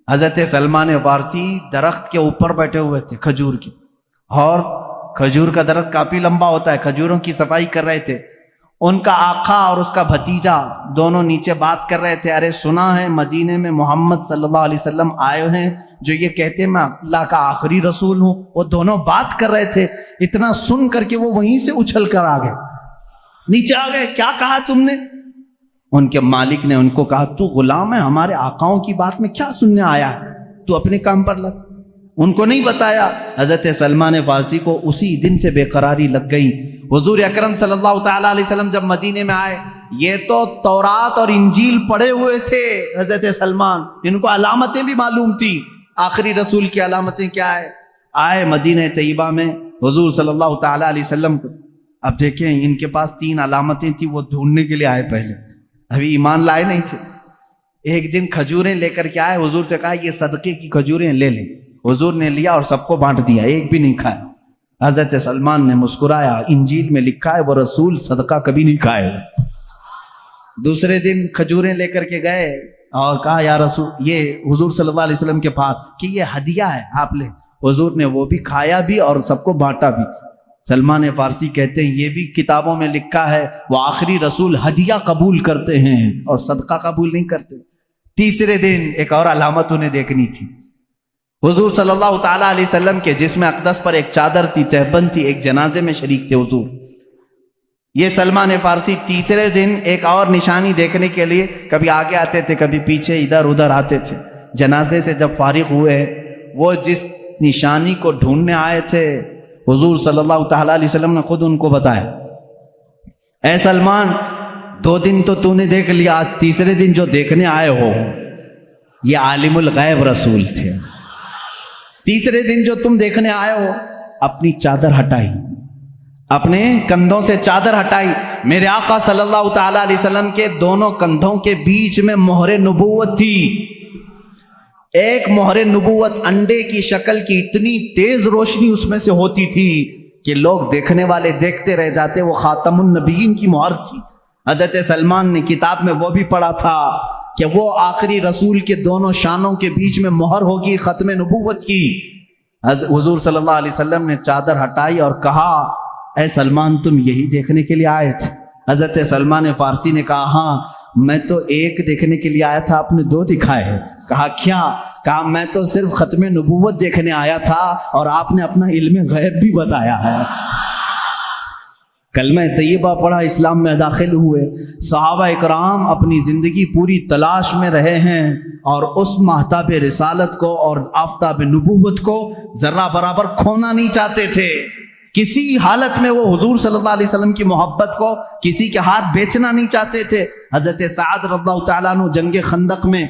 حضرت سلمان فارسی درخت کے اوپر بیٹھے ہوئے تھے کھجور کی، اور کھجور کا درخت کافی لمبا ہوتا ہے، کھجوروں کی صفائی کر رہے تھے. ان کا آقا اور اس کا بھتیجا دونوں نیچے بات کر رہے تھے. ارے سنا ہے مدینے میں محمد صلی اللہ علیہ وسلم آئے ہیں جو یہ کہتے ہیں میں اللہ کا آخری رسول ہوں. وہ دونوں بات کر رہے تھے. اتنا سن کر کے وہ وہیں سے اچھل کر آ گئے، نیچے آ گئے. کیا کہا تم نے؟ ان کے مالک نے ان کو کہا تو غلام ہے، ہمارے آقاؤں کی بات میں کیا سننے آیا ہے؟ تو اپنے کام پر لگ. ان کو نہیں بتایا. حضرت سلمان فارسی کو اسی دن سے بے قراری لگ گئی. حضور اکرم صلی اللہ تعالیٰ علیہ وسلم جب مدینے میں آئے، یہ تو تورات اور انجیل پڑھے ہوئے تھے. حضرت سلمان ان کو علامتیں بھی معلوم تھی، آخری رسول کی علامتیں کیا ہے. آئے مدینہ طیبہ میں حضور صلی اللہ تعالیٰ علیہ وسلم کو. اب دیکھیں ان کے پاس 3 علامتیں تھیں، وہ ڈھونڈنے کے لیے آئے. پہلے ابھی ایمان لائے نہیں تھے. ایک دن کھجوریں لے کر کے آئے، حضور سے کہا یہ صدقے کی کھجوریں لے لیں. حضور نے لیا اور سب کو بانٹ دیا، ایک بھی نہیں کھایا. حضرت سلمان نے مسکرایا، انجیل میں لکھا ہے وہ رسول صدقہ کبھی نہیں کھائے. دوسرے دن کھجوریں لے کر کے گئے اور کہا یا رسول، یہ حضور صلی اللہ علیہ وسلم کے پاس کہ یہ ہدیہ ہے آپ لے. حضور نے وہ بھی کھایا بھی اور سب کو بانٹا بھی. سلمان فارسی کہتے ہیں یہ بھی کتابوں میں لکھا ہے وہ آخری رسول ہدیہ قبول کرتے ہیں اور صدقہ قبول نہیں کرتے. تیسرے دن ایک اور علامت انہیں دیکھنی تھی. حضور صلی اللہ تعالیٰ علیہ وسلم کے جسم اقدس پر ایک چادر تھی، تہبند تھی. ایک جنازے میں شریک تھے حضور. یہ سلمان فارسی تیسرے دن ایک اور نشانی دیکھنے کے لیے کبھی آگے آتے تھے، کبھی پیچھے ادھر ادھر آتے تھے. جنازے سے جب فارغ ہوئے، وہ جس نشانی کو ڈھونڈنے آئے تھے حضور صلی اللہ تعالیٰ علیہ وسلم نے خود ان کو بتایا. اے سلمان، 2 دن تو نے دیکھ لیا، تیسرے دن جو دیکھنے آئے ہو یہ عالم الغیب رسول تھے. تیسرے دن جو تم دیکھنے آئے ہو، اپنی چادر ہٹائی، اپنے کندھوں سے چادر ہٹائی. میرے آقا صلی اللہ تعالیٰ علیہ وسلم کے دونوں کندھوں کے بیچ میں مہر نبوت تھی. ایک مہر نبوت انڈے کی شکل کی، اتنی تیز روشنی اس میں سے ہوتی تھی کہ لوگ دیکھنے والے دیکھتے رہ جاتے. وہ خاتم النبیین کی مہر تھی. حضرت سلمان نے کتاب میں وہ بھی پڑھا تھا کہ وہ آخری رسول کے دونوں شانوں کے بیچ میں مہر ہوگی ختم نبوت کی. حضور صلی اللہ علیہ وسلم نے چادر ہٹائی اور کہا اے سلمان تم یہی دیکھنے کے لیے آئے تھے؟ حضرت سلمان فارسی نے کہا ہاں، میں تو ایک دیکھنے کے لیے آیا تھا، آپ نے 2 دکھائے ہیں. کہا کیا؟ کہا میں تو صرف ختم نبوت دیکھنے آیا تھا اور آپ نے اپنا علم غیب بھی بتایا ہے. کلمہ طیبہ پڑھا، اسلام میں داخل ہوئے. صحابہ اکرام اپنی زندگی پوری تلاش میں رہے ہیں اور اس ماہتاب رسالت کو اور آفتاب نبوت کو ذرہ برابر کھونا نہیں چاہتے تھے. کسی حالت میں وہ حضور صلی اللہ علیہ وسلم کی محبت کو کسی کے ہاتھ بیچنا نہیں چاہتے تھے. حضرت سعد رضی اللہ تعالیٰ عنہ جنگ خندق میں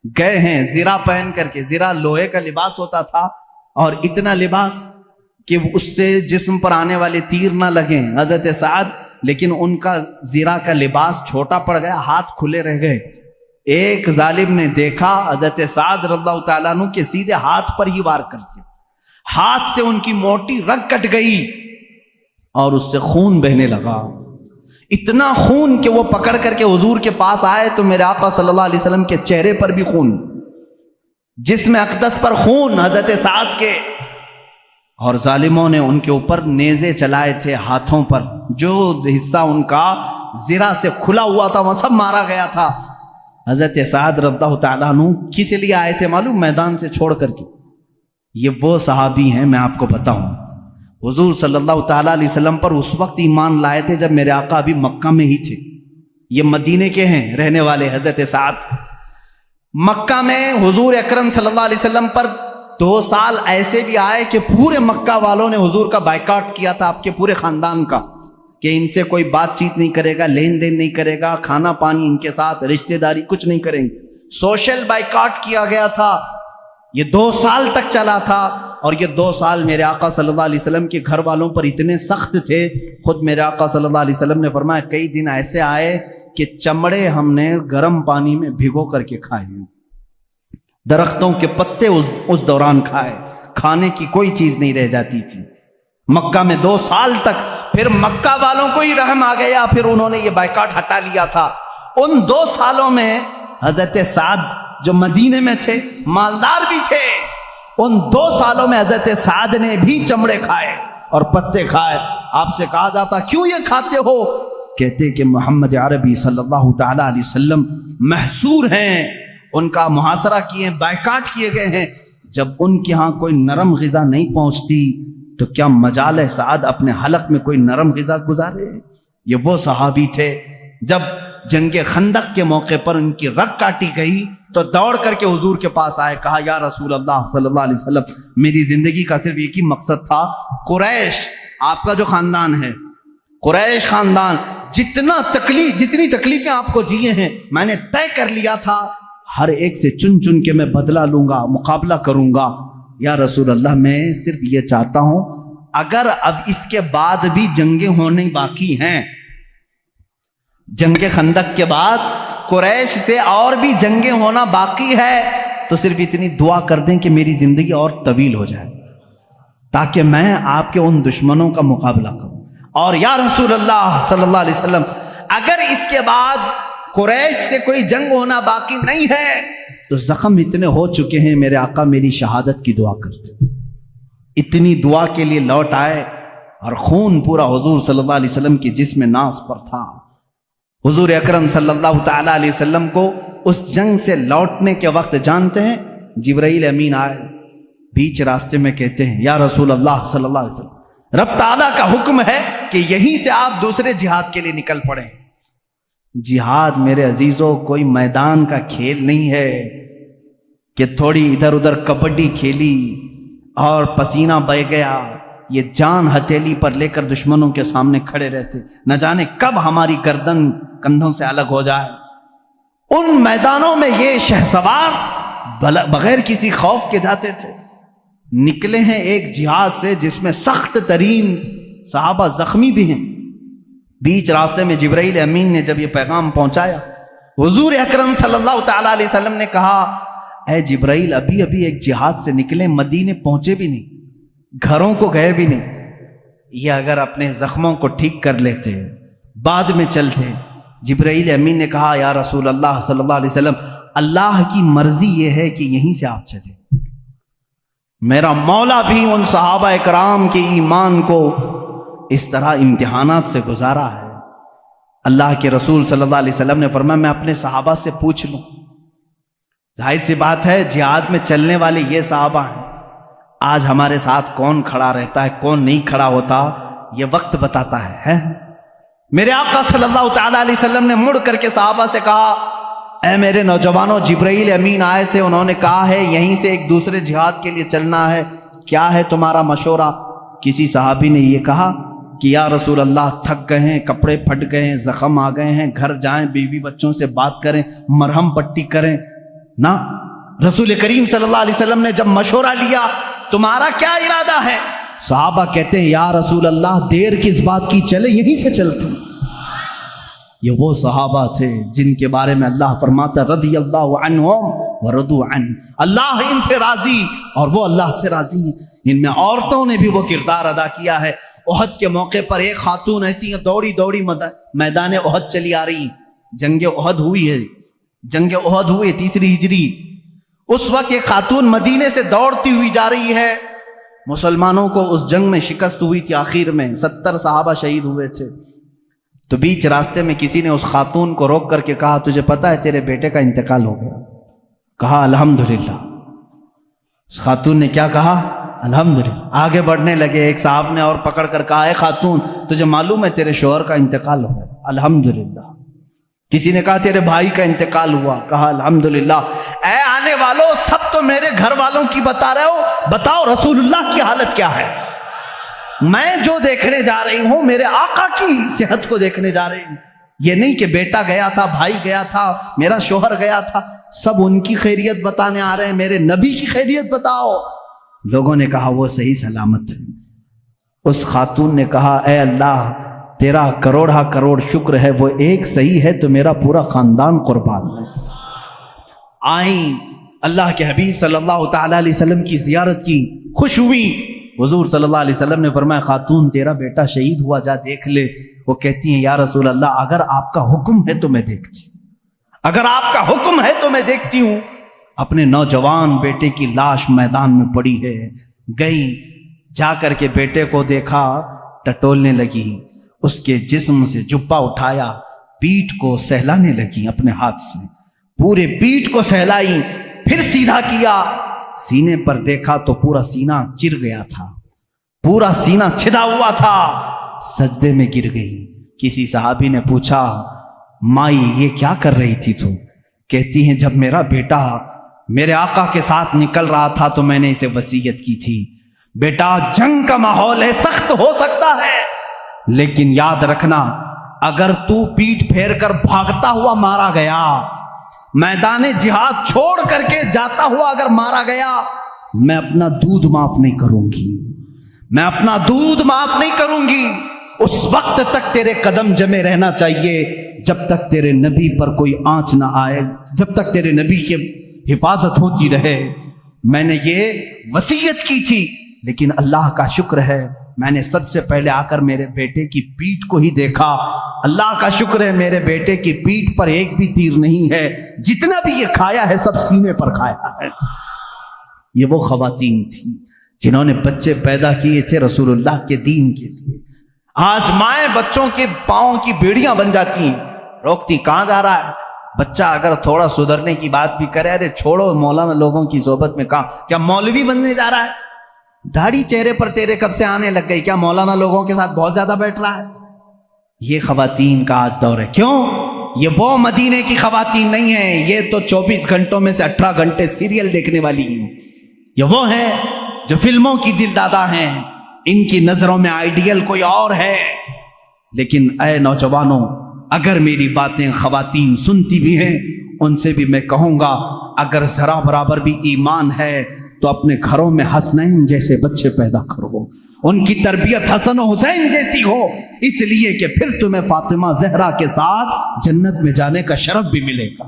گئے ہیں زرہ پہن کر کے. زرہ لوہے کا لباس ہوتا تھا اور اتنا لباس کہ اس سے جسم پر آنے والے تیر نہ لگیں حضرت سعد، لیکن ان کا زرہ کا لباس چھوٹا پڑ گیا، ہاتھ کھلے رہ گئے. ایک ظالم نے دیکھا حضرت سعد رضی اللہ تعالیٰ عنہ کے سیدھے ہاتھ پر ہی وار کر دیا. ہاتھ سے ان کی موٹی رگ کٹ گئی اور اس سے خون بہنے لگا. اتنا خون کہ وہ پکڑ کر کے حضور کے پاس آئے تو میرے آقا صلی اللہ علیہ وسلم کے چہرے پر بھی خون، جسم اقدس پر خون حضرت سعد کے. اور ظالموں نے ان کے اوپر نیزے چلائے تھے ہاتھوں پر، جو حصہ ان کا زرہ سے کھلا ہوا تھا وہ سب مارا گیا تھا. حضرت سعد رضی اللہ تعالیٰ عنہ کس لیے آئے تھے معلوم؟ میدان سے چھوڑ کر کے. یہ وہ صحابی ہیں، میں آپ کو بتاؤں، حضور صلی اللہ تعالیٰ علیہ وسلم پر اس وقت ایمان لائے تھے جب میرے آقا ابھی مکہ میں ہی تھے. یہ مدینے کے ہیں رہنے والے حضرت سعد. مکہ میں حضور اکرم صلی اللہ علیہ وسلم پر 2 سال ایسے بھی آئے کہ پورے مکہ والوں نے حضور کا بائیکاٹ کیا تھا، آپ کے پورے خاندان کا، کہ ان سے کوئی بات چیت نہیں کرے گا، لین دین نہیں کرے گا، کھانا پانی ان کے ساتھ، رشتہ داری کچھ نہیں کریں گے. سوشل بائیکاٹ کیا گیا تھا. یہ 2 سال تک چلا تھا. اور یہ 2 سال میرے آقا صلی اللہ علیہ وسلم کے گھر والوں پر اتنے سخت تھے. خود میرے آقا صلی اللہ علیہ وسلم نے فرمایا کئی دن ایسے آئے کہ چمڑے ہم نے گرم پانی میں بھگو کر کے کھائے، درختوں کے پتے اس دوران کھائے، کھانے کی کوئی چیز نہیں رہ جاتی تھی. مکہ میں 2 سال تک. پھر مکہ والوں کو ہی رحم آ گیا، پھر انہوں نے یہ بائیکاٹ ہٹا لیا تھا. ان 2 سالوں میں حضرت سعد جو مدینے میں تھے، مالدار بھی تھے، ان 2 سالوں میں حضرت سعد نے بھی چمڑے کھائے اور پتے کھائے. آپ سے کہا جاتا کیوں یہ کھاتے ہو؟ کہتے کہ محمد عربی صلی اللہ تعالی علیہ وسلم محصور ہیں، ان کا محاصرہ کیے، بائیکاٹ کیے گئے ہیں. جب ان کے ہاں کوئی نرم غذا نہیں پہنچتی تو کیا مجال ہے سعد اپنے حلق میں کوئی نرم غذا گزارے؟ یہ وہ صحابی تھے جب جنگ خندق کے موقع پر ان کی رگ کاٹی گئی تو دوڑ کر کے حضور کے پاس آئے، کہا یا رسول اللہ صلی اللہ علیہ وسلم، میری زندگی کا صرف ایک ہی مقصد تھا، قریش آپ کا جو خاندان ہے، قریش خاندان جتنی تکلیفیں آپ کو دیے ہیں، میں نے طے کر لیا تھا ہر ایک سے چن چن کے میں بدلہ لوں گا، مقابلہ کروں گا. یا رسول اللہ میں صرف یہ چاہتا ہوں اگر اب اس کے بعد بھی جنگیں ہونے باقی ہیں، جنگ خندق کے بعد قریش سے اور بھی جنگیں ہونا باقی ہے، تو صرف اتنی دعا کر دیں کہ میری زندگی اور طویل ہو جائے تاکہ میں آپ کے ان دشمنوں کا مقابلہ کروں. اور یا رسول اللہ صلی اللہ علیہ وسلم اگر اس کے بعد قریش سے کوئی جنگ ہونا باقی نہیں ہے تو زخم اتنے ہو چکے ہیں، میرے آقا میری شہادت کی دعا کرتے. اتنی دعا کے لیے لوٹ آئے اور خون پورا حضور صلی اللہ علیہ وسلم کی جسم ناز پر تھا. حضور اکرم صلی اللہ تعالی علیہ وسلم کو اس جنگ سے لوٹنے کے وقت جانتے ہیں، جبرائیل امین آئے بیچ راستے میں، کہتے ہیں یا رسول اللہ صلی اللہ علیہ وسلم، رب تعالیٰ کا حکم ہے کہ یہیں سے آپ دوسرے جہاد کے لیے نکل پڑیں. جہاد میرے عزیزوں کوئی میدان کا کھیل نہیں ہے کہ تھوڑی ادھر ادھر کبڈی کھیلی اور پسینہ بہہ گیا. یہ جان ہتھیلی پر لے کر دشمنوں کے سامنے کھڑے رہتے، نہ جانے کب ہماری گردن کندھوں سے الگ ہو جائے. ان میدانوں میں یہ شہسوار بغیر کسی خوف کے جاتے تھے. نکلے ہیں ایک جہاد سے جس میں سخت ترین صحابہ زخمی بھی ہیں. بیچ راستے میں جبرائیل امین نے جب یہ پیغام پہنچایا، حضور اکرم صلی اللہ تعالی علیہ وسلم نے کہا اے جبرائیل، ابھی ایک جہاد سے نکلے، مدینے پہنچے بھی نہیں، گھروں کو گئے بھی نہیں، یہ اگر اپنے زخموں کو ٹھیک کر لیتے بعد میں چلتے. جبرائیل امین نے کہا یا رسول اللہ صلی اللہ علیہ وسلم، اللہ کی مرضی یہ ہے کہ یہیں سے آپ چلے. میرا مولا بھی ان صحابہ اکرام کے ایمان کو اس طرح امتحانات سے گزارا ہے. اللہ کے رسول صلی اللہ علیہ وسلم نے فرمایا میں اپنے صحابہ سے پوچھ لوں. ظاہر سی بات ہے جہاد میں چلنے والے یہ صحابہ ہیں، آج ہمارے ساتھ کون کھڑا رہتا ہے کون نہیں کھڑا ہوتا یہ وقت بتاتا ہے میرے آقا صلی اللہ تعالی علیہ وسلم نے مڑ کر کے صحابہ سے کہا اے میرے نوجوانوں، جبرائیل امین آئے تھے، انہوں نے کہا ہے یہیں سے ایک دوسرے جہاد کے لیے چلنا ہے، کیا ہے تمہارا مشورہ؟ کسی صحابی نے یہ کہا کہ یا رسول اللہ تھک گئے ہیں، کپڑے پھٹ گئے ہیں، زخم آ گئے ہیں، گھر جائیں، بیوی بچوں سے بات کریں، مرہم پٹی کریں نا۔ رسول کریم صلی اللہ علیہ وسلم نے جب مشورہ لیا تمہارا کیا ارادہ ہے؟ صحابہ کہتے ہیں یا رسول اللہ دیر کس بات کی، چلے یہیں سے چلتے۔ یہ وہ صحابہ تھے جن کے بارے میں اللہ فرماتا رضی اللہ عنہم ورضوا عنہ، اللہ ان سے راضی اور وہ اللہ سے راضی۔ ان میں عورتوں نے بھی وہ کردار ادا کیا ہے۔ احد کے موقع پر ایک خاتون ایسی دوڑی دوڑی میدان احد چلی آ رہی، جنگ احد ہوئی ہے، جنگ احد ہوئی 3 ہجری، اس وقت ایک خاتون مدینے سے دوڑتی ہوئی جا رہی ہے۔ مسلمانوں کو اس جنگ میں شکست ہوئی تھی، آخر میں 70 صحابہ شہید ہوئے تھے۔ تو بیچ راستے میں کسی نے اس خاتون کو روک کر کے کہا تجھے پتا ہے تیرے بیٹے کا انتقال ہو گیا؟ کہا الحمدللہ۔ اس خاتون نے کیا کہا؟ الحمدللہ۔ آگے بڑھنے لگے، ایک صاحب نے اور پکڑ کر کہا اے خاتون تجھے معلوم ہے تیرے شوہر کا انتقال ہو گیا؟ الحمدللہ۔ کسی نے کہا تیرے بھائی کا انتقال ہوا؟ کہا الحمدللہ۔ اے آنے والوں، سب تو میرے گھر والوں کی بتا رہے ہو، بتاؤ رسول اللہ کی حالت کیا ہے؟ میں جو دیکھنے جا رہی ہوں میرے آقا کی صحت کو دیکھنے جا رہی ہوں، یہ نہیں کہ بیٹا گیا تھا، بھائی گیا تھا، میرا شوہر گیا تھا، سب ان کی خیریت بتانے آ رہے ہیں، میرے نبی کی خیریت بتاؤ۔ لوگوں نے کہا وہ صحیح سلامت ہے۔ اس خاتون نے کہا اے اللہ تیرا کروڑا کروڑ شکر ہے، وہ ایک صحیح ہے تو میرا پورا خاندان قربان ہے۔ آئیں، اللہ کے حبیب صلی اللہ تعالی علیہ وسلم کی زیارت کی، خوش ہوئی۔ حضور صلی اللہ علیہ وسلم نے فرمایا خاتون تیرا بیٹا شہید ہوا، جا دیکھ لے۔ وہ کہتی ہیں یا رسول اللہ اگر آپ کا حکم ہے تو میں دیکھتی ہوں، اگر آپ کا حکم ہے تو میں دیکھتی ہوں۔ اپنے نوجوان بیٹے کی لاش میدان میں پڑی ہے، گئی، جا کر کے بیٹے کو دیکھا، ٹٹولنے لگی، اس کے جسم سے جبہ اٹھایا، پیٹھ کو سہلانے لگی اپنے ہاتھ سے، پورے پیٹھ کو سہلائی، پھر سیدھا کیا، سینے پر دیکھا تو پورا سینہ چر گیا تھا، پورا سینہ چھدا ہوا تھا، سجدے میں گر گئی۔ کسی صحابی نے پوچھا مائی یہ کیا کر رہی تھی تو؟ کہتی ہیں جب میرا بیٹا میرے آقا کے ساتھ نکل رہا تھا تو میں نے اسے وصیت کی تھی، بیٹا جنگ کا ماحول ہے، سخت ہو سکتا ہے، لیکن یاد رکھنا اگر تو پیٹھ پھیر کر بھاگتا ہوا مارا گیا، میدان جہاد چھوڑ کر کے جاتا ہوا اگر مارا گیا، میں اپنا دودھ معاف نہیں کروں گی، میں اپنا دودھ معاف نہیں کروں گی۔ اس وقت تک تیرے قدم جمے رہنا چاہیے جب تک تیرے نبی پر کوئی آنچ نہ آئے، جب تک تیرے نبی کی حفاظت ہوتی رہے۔ میں نے یہ وصیت کی تھی، لیکن اللہ کا شکر ہے میں نے سب سے پہلے آ کر میرے بیٹے کی پیٹھ کو ہی دیکھا۔ اللہ کا شکر ہے میرے بیٹے کی پیٹھ پر ایک بھی تیر نہیں ہے، جتنا بھی یہ کھایا ہے سب سینے پر کھایا ہے۔ یہ وہ خواتین تھیں جنہوں نے بچے پیدا کیے تھے رسول اللہ کے دین کے لیے۔ آج مائیں بچوں کے پاؤں کی بیڑیاں بن جاتی ہیں، روکتی کہاں جا رہا ہے؟ بچہ اگر تھوڑا سدھرنے کی بات بھی کرے، ارے چھوڑو مولانا لوگوں کی صحبت میں، کہاں کیا مولوی بننے جا رہا ہے؟ داڑھی چہرے پر تیرے کب سے آنے لگ گئی؟ کیا مولانا لوگوں کے ساتھ بہت زیادہ بیٹھ رہا ہے؟ یہ خواتین کا آج دور ہے۔ کیوں؟ یہ وہ مدینے کی خواتین نہیں ہیں، یہ تو 24 گھنٹوں میں سے 18 گھنٹے سیریل دیکھنے والی ہیں۔ یہ وہ ہیں جو فلموں کی دل دادا ہیں، ان کی نظروں میں آئیڈیل کوئی اور ہے۔ لیکن اے نوجوانوں، اگر میری باتیں خواتین سنتی بھی ہیں، ان سے بھی میں کہوں گا اگر ذرا برابر بھی ایمان ہے تو اپنے گھروں میں حسنین جیسے بچے پیدا کرو، ان کی تربیت حسن و حسین جیسی ہو، اس لیے کہ پھر تمہیں فاطمہ زہرا کے ساتھ جنت میں جانے کا شرف بھی ملے گا۔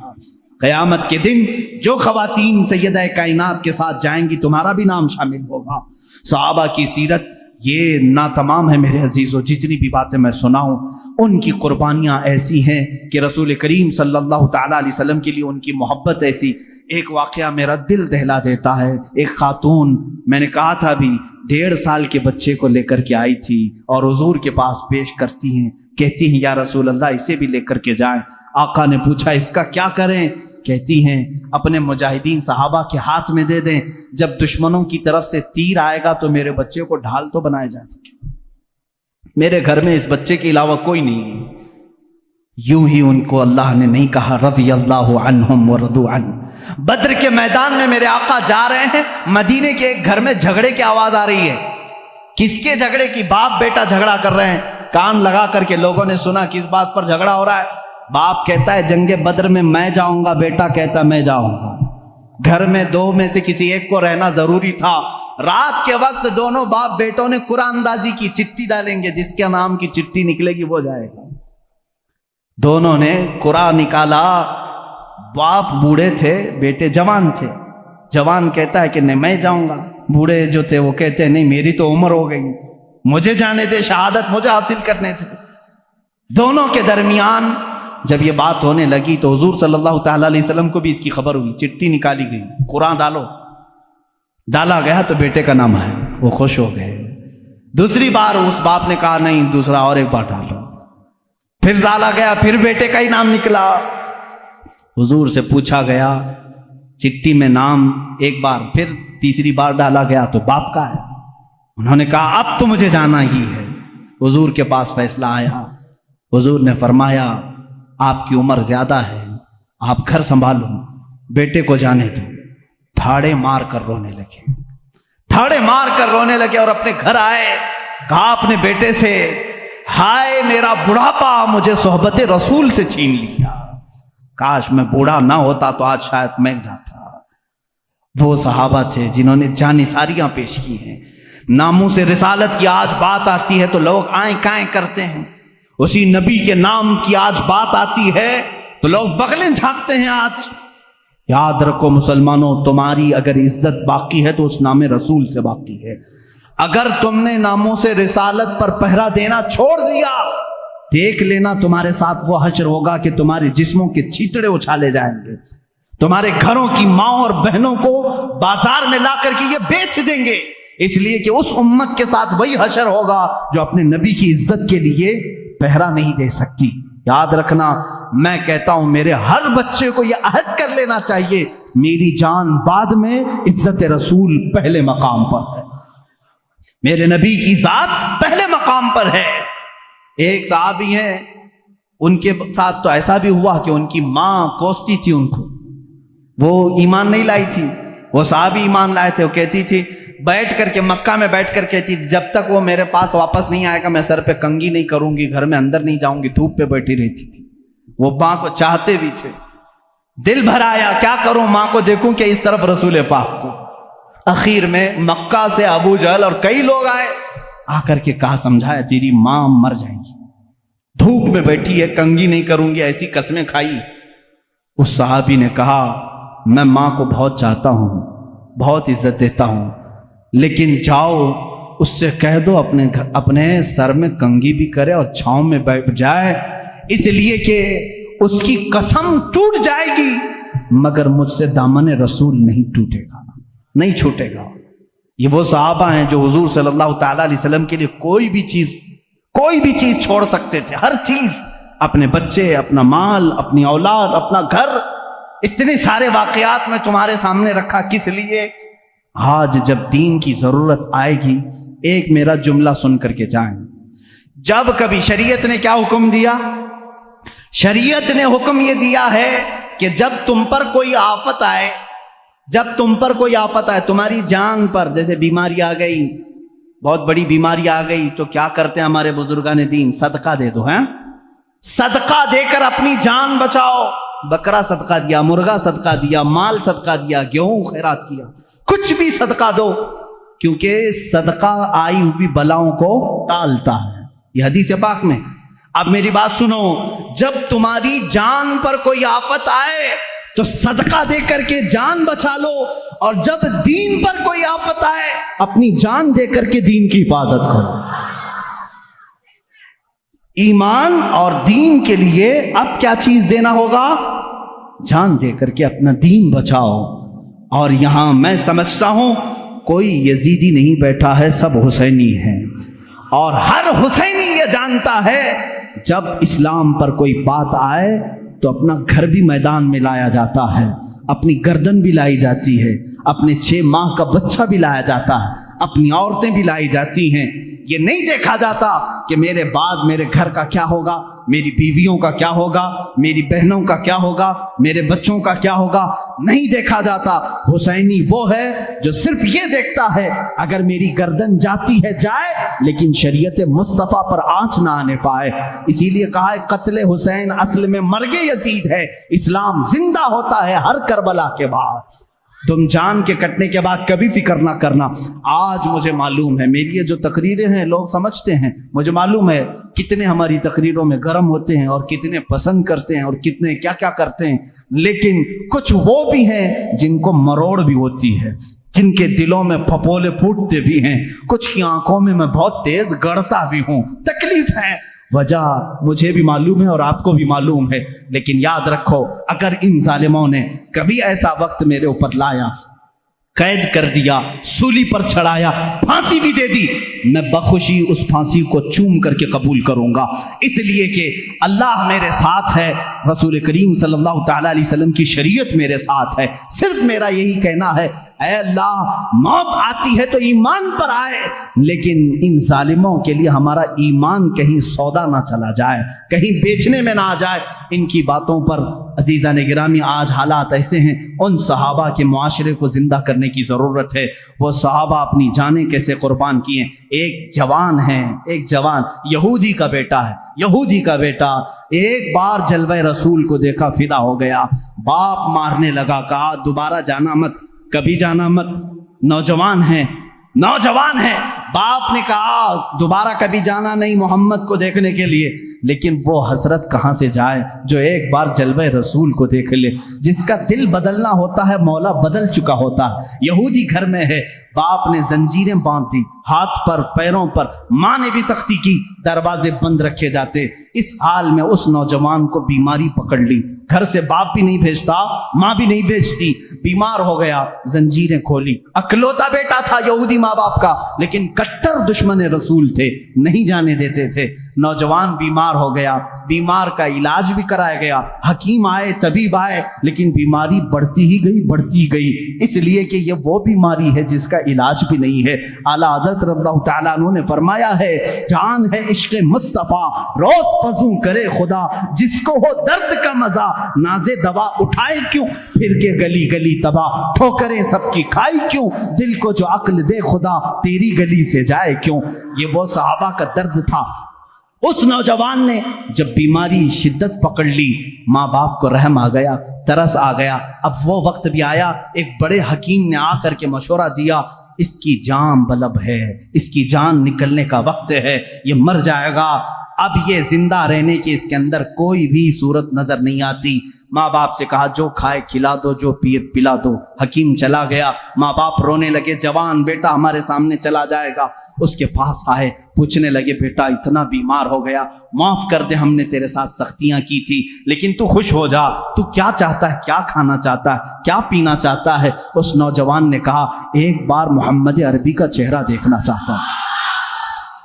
قیامت کے دن جو خواتین سیدہ کائنات کے ساتھ جائیں گی تمہارا بھی نام شامل ہوگا۔ صحابہ کی سیرت یہ ناتمام ہے میرے عزیزو، جتنی بھی باتیں میں سناؤں ان کی قربانیاں ایسی ہیں کہ رسول کریم صلی اللہ تعالیٰ علیہ وسلم کے لیے ان کی محبت ایسی۔ ایک واقعہ میرا دل دہلا دیتا ہے۔ ایک خاتون، میں نے کہا تھا ابھی، 1.5 سال کے بچے کو لے کر کے آئی تھی اور حضور کے پاس پیش کرتی ہیں، کہتی ہیں یا رسول اللہ اسے بھی لے کر کے جائیں۔ آقا نے پوچھا اس کا کیا کریں؟ کہتی ہیں اپنے مجاہدین صحابہ کے ہاتھ میں دے دیں، جب دشمنوں کی طرف سے تیر آئے گا تو میرے بچے کو ڈھال تو بنایا جا سکے۔ میرے گھر میں اس بچے کے علاوہ کوئی نہیں ہے. یوں ہی ان کو اللہ نے نہیں کہا رضی اللہ عنہم ورضوا عنہ. بدر کے میدان میں میرے آقا جا رہے ہیں, مدینے کے ایک گھر میں جھگڑے کی آواز آ رہی ہے. کس کے جھگڑے کی؟ باپ بیٹا جھگڑا کر رہے ہیں. کان لگا کر کے لوگوں نے سنا کس بات پر جھگڑا ہو رہا ہے. باپ کہتا ہے جنگ بدر میں میں جاؤں گا, بیٹا کہتا میں جاؤں گا. گھر میں دو میں سے کسی ایک کو رہنا ضروری تھا. رات کے وقت دونوں باپ بیٹوں نے قرآن اندازی کی, چٹھی ڈالیں گے, جس کے نام کی چٹھی نکلے گی وہ جائے گا. دونوں نے قرآن نکالا. باپ بوڑھے تھے, بیٹے جوان تھے. جوان کہتا ہے کہ نہیں میں جاؤں گا. بوڑھے جو تھے وہ کہتے ہیں نہیں میری تو عمر ہو گئی, مجھے جانے دے, شہادت مجھے حاصل کرنے تھے. دونوں کے درمیان جب یہ بات ہونے لگی تو حضور صلی اللہ تعالی علیہ وسلم کو بھی اس کی خبر ہوئی. چٹھی نکالی گئی, قرآن ڈالو. ڈالا گیا تو بیٹے کا نام ہے, وہ خوش ہو گئے. دوسری بار اس باپ نے کہا نہیں دوسرا اور ایک بار ڈالو. پھر ڈالا گیا, پھر بیٹے کا ہی نام نکلا. حضور سے پوچھا گیا چٹھی میں نام ایک بار, پھر تیسری بار ڈالا گیا تو باپ کا ہے. انہوں نے کہا اب تو مجھے جانا ہی ہے. حضور کے پاس فیصلہ آیا. حضور نے فرمایا آپ کی عمر زیادہ ہے, آپ گھر سنبھالو, بیٹے کو جانے دو. تھاڑے مار کر رونے لگے, تھاڑے مار کر رونے لگے اور اپنے گھر آئے. کہا اپنے بیٹے سے ہائے میرا بڑھاپا مجھے صحبت رسول سے چھین لیا, کاش میں بوڑھا نہ ہوتا تو آج شاید میں جاتا. وہ صحابہ تھے جنہوں نے جانثاریاں پیش کی ہیں. ناموس رسالت کی آج بات آتی ہے تو لوگ آئیں کائیں کرتے ہیں. اسی نبی کے نام کی آج بات آتی ہے تو لوگ بغلیں جھانکتے ہیں. آج یاد رکھو مسلمانوں, تمہاری اگر عزت باقی ہے تو اس نام رسول سے باقی ہے. اگر تم نے ناموس رسالت پر پہرا دینا چھوڑ دیا, دیکھ لینا تمہارے ساتھ وہ حشر ہوگا کہ تمہارے جسموں کے چھیتڑے اچھالے جائیں گے. تمہارے گھروں کی ماں اور بہنوں کو بازار میں لا کر کے یہ بیچ دیں گے, اس لیے کہ اس امت کے ساتھ وہی حشر ہوگا جو اپنے نبی کی عزت کے لیے پہرا نہیں دے سکتی. یاد رکھنا, میں کہتا ہوں میرے ہر بچے کو یہ عہد کر لینا چاہیے میری جان بعد میں, عزت رسول پہلے مقام پر ہے, میرے نبی کی ذات پہلے مقام پر ہے. ایک صحابی ہیں, ان کے ساتھ تو ایسا بھی ہوا کہ ان کی ماں کوستی تھی ان کو, وہ ایمان نہیں لائی تھی. وہ صحابی ایمان لائے تھے. وہ کہتی تھی بیٹھ کر کے, مکہ میں بیٹھ کر کہتی تھی جب تک وہ میرے پاس واپس نہیں آئے گا میں سر پہ کنگھی نہیں کروں گی, گھر میں اندر نہیں جاؤں گی. دھوپ پہ بیٹھی رہتی تھی. وہ ماں کو چاہتے بھی تھے. دل بھر آیا کیا کروں, ماں کو دیکھوں کہ اس طرف رسول پاک کو. اخیر میں مکہ سے ابو جہل اور کئی لوگ آئے, آ کر کے کہا سمجھایا تیری ماں مر جائے گی, دھوپ میں بیٹھی ہے, کنگھی نہیں کروں گی, ایسی قسمیں کھائی. اس صحابی نے کہا میں ماں کو بہت چاہتا ہوں, بہت عزت دیتا ہوں, لیکن جاؤ اس سے کہہ دو اپنے سر میں کنگھی بھی کرے اور چھاؤں میں بیٹھ جائے, اس لیے کہ اس کی قسم ٹوٹ جائے گی مگر مجھ سے دامن رسول نہیں ٹوٹے گا, نہیں چھوٹے گا. یہ وہ صحابہ ہیں جو حضور صلی اللہ تعالی علیہ وسلم کے لیے کوئی بھی چیز چھوڑ سکتے تھے. ہر چیز, اپنے بچے, اپنا مال, اپنی اولاد, اپنا گھر, اتنے سارے واقعات میں تمہارے سامنے رکھا. کس لیے؟ آج جب دین کی ضرورت آئے گی ایک میرا جملہ سن کر کے جائیں. جب کبھی شریعت نے کیا حکم دیا؟ شریعت نے حکم یہ دیا ہے کہ جب تم پر کوئی آفت آئے, تمہاری جان پر, جیسے بیماری آ گئی, بہت بڑی بیماری آ گئی, تو کیا کرتے ہیں ہمارے بزرگان دین؟ صدقہ دے دو. ہیں صدقہ دے کر اپنی جان بچاؤ. بکرا صدقہ دیا, مرغا صدقہ دیا, مال صدقہ دیا, گیہوں خیرات کیا, کچھ بھی صدقہ دو, کیونکہ صدقہ آئی ہوئی بلاؤں کو ٹالتا ہے. یہ حدیث پاک میں. اب میری بات سنو, جب تمہاری جان پر کوئی آفت آئے تو صدقہ دے کر کے جان بچا لو, اور جب دین پر کوئی آفت آئے اپنی جان دے کر کے دین کی حفاظت کرو. ایمان اور دین کے لیے اب کیا چیز دینا ہوگا؟ جان دے کر کے اپنا دین بچاؤ. اور یہاں میں سمجھتا ہوں کوئی یزیدی نہیں بیٹھا ہے, سب حسینی ہیں, اور ہر حسینی یہ جانتا ہے جب اسلام پر کوئی بات آئے تو اپنا گھر بھی میدان میں لایا جاتا ہے, اپنی گردن بھی لائی جاتی ہے, اپنے 6 ماہ کا بچہ بھی لایا جاتا ہے, اپنی عورتیں بھی لائی جاتی ہیں. یہ نہیں دیکھا جاتا کہ میرے بعد میرے گھر کا کیا ہوگا، میری بیویوں کا کیا ہوگا، میری بہنوں کا کیا ہوگا، میرے بچوں کا کیا ہوگا، نہیں دیکھا جاتا۔ حسینی وہ ہے جو صرف یہ دیکھتا ہے اگر میری گردن جاتی ہے جائے، لیکن شریعت مصطفیٰ پر آنچ نہ آنے پائے۔ اسی لیے کہا ہے قتل حسین اصل میں مرگ یزید ہے، اسلام زندہ ہوتا ہے ہر کربلا کے بعد۔ تم جان کے کٹنے کے بعد کبھی فکر نہ کرنا۔ آج مجھے معلوم ہے میری یہ جو تقریریں ہیں لوگ سمجھتے ہیں، مجھے معلوم ہے کتنے ہماری تقریروں میں گرم ہوتے ہیں اور کتنے پسند کرتے ہیں اور کتنے کیا کیا کرتے ہیں، لیکن کچھ وہ بھی ہیں جن کو مروڑ بھی ہوتی ہے، جن کے دلوں میں پھپولے پھوٹتے بھی ہیں، کچھ کی آنکھوں میں بہت تیز گڑتا بھی ہوں۔ تکلیف ہے، وجہ مجھے بھی معلوم ہے اور آپ کو بھی معلوم ہے، لیکن یاد رکھو اگر ان ظالموں نے کبھی ایسا وقت میرے اوپر لایا، قید کر دیا، سولی پر چڑھایا، پھانسی بھی دے دی، میں بخوشی اس پھانسی کو چوم کر کے قبول کروں گا، اس لیے کہ اللہ میرے ساتھ ہے، رسول کریم صلی اللہ تعالیٰ علیہ وسلم کی شریعت میرے ساتھ ہے۔ صرف میرا یہی کہنا ہے اے اللہ موت آتی ہے تو ایمان پر آئے، لیکن ان ظالموں کے لیے ہمارا ایمان کہیں سودا نہ چلا جائے، کہیں بیچنے میں نہ آ جائے۔ ان کی باتوں پر عزیزان گرامی آج حالات ایسے ہیں، ان صحابہ کے معاشرے کو زندہ کرنے کی ضرورت ہے۔ وہ صحابہ اپنی جانیں کیسے قربان کیے۔ ایک جوان ہے، ایک جوان یہودی کا بیٹا ہے، یہودی کا بیٹا ایک بار جلوہ رسول کو دیکھا فدا ہو گیا، باپ مارنے لگا، کہا دوبارہ جانا مت، کبھی جانا مت۔ نوجوان ہے، نوجوان ہے، باپ نے کہا دوبارہ کبھی جانا نہیں محمد کو دیکھنے کے لیے، لیکن وہ حسرت کہاں سے جائے جو ایک بار جلوہ رسول کو دیکھ لے۔ جس کا دل بدلنا ہوتا ہے مولا بدل چکا ہوتا ہے۔ یہودی گھر میں ہے، باپ نے زنجیریں باندھ دی ہاتھ پر پیروں پر، ماں نے بھی سختی کی، دروازے بند رکھے جاتے۔ اس حال میں اس نوجوان کو بیماری پکڑ لی، گھر سے باپ بھی نہیں بھیجتا، ماں بھی نہیں بھیجتی، بیمار ہو گیا، زنجیریں کھولی۔ اکلوتا بیٹا تھا یہودی ماں باپ کا، لیکن کٹر دشمن رسول تھے، نہیں جانے دیتے تھے۔ نوجوان بیمار ہو گیا، بیمار کا علاج بھی کرایا گیا، حکیم آئے، طبیب آئے، لیکن بیماری بڑھتی ہی گئی، بڑھتی گئی، اس لیے کہ یہ وہ بیماری ہے جس کا علاج بھی نہیں ہے۔ اعلیٰ حضرت رضی اللہ تعالیٰ عنہ نے فرمایا ہے جان ہے عشق مصطفیٰ روز فزوں کرے خدا، جس کو ہو درد کا مزہ نازے دوا اٹھائے کیوں، پھر کے گلی گلی تباہ ٹھوکریں سب کی کھائی کیوں، دل کو جو عقل دے خدا تیری گلی سے جائے کیوں۔ یہ وہ صحابہ کا درد تھا۔ اس نوجوان نے جب بیماری شدت پکڑ لی، ماں باپ کو رحم آ گیا، ترس آ گیا۔ اب وہ وقت بھی آیا، ایک بڑے حکیم نے آ کر کے مشورہ دیا، اس کی جان بلب ہے، اس کی جان نکلنے کا وقت ہے، یہ مر جائے گا، اب یہ زندہ رہنے کی اس کے اندر کوئی بھی صورت نظر نہیں آتی۔ ماں باپ سے کہا جو کھائے کھلا دو، جو پیے پلا دو۔ حکیم چلا گیا، ماں باپ رونے لگے، جوان بیٹا ہمارے سامنے چلا جائے گا۔ اس کے پاس آئے، پوچھنے لگے بیٹا اتنا بیمار ہو گیا، معاف کر دے، ہم نے تیرے ساتھ سختیاں کی تھی، لیکن تو خوش ہو جا، تو کیا چاہتا ہے، کیا کھانا چاہتا ہے، کیا پینا چاہتا ہے؟ اس نوجوان نے کہا ایک بار محمد عربی کا چہرہ دیکھنا چاہتا ہوں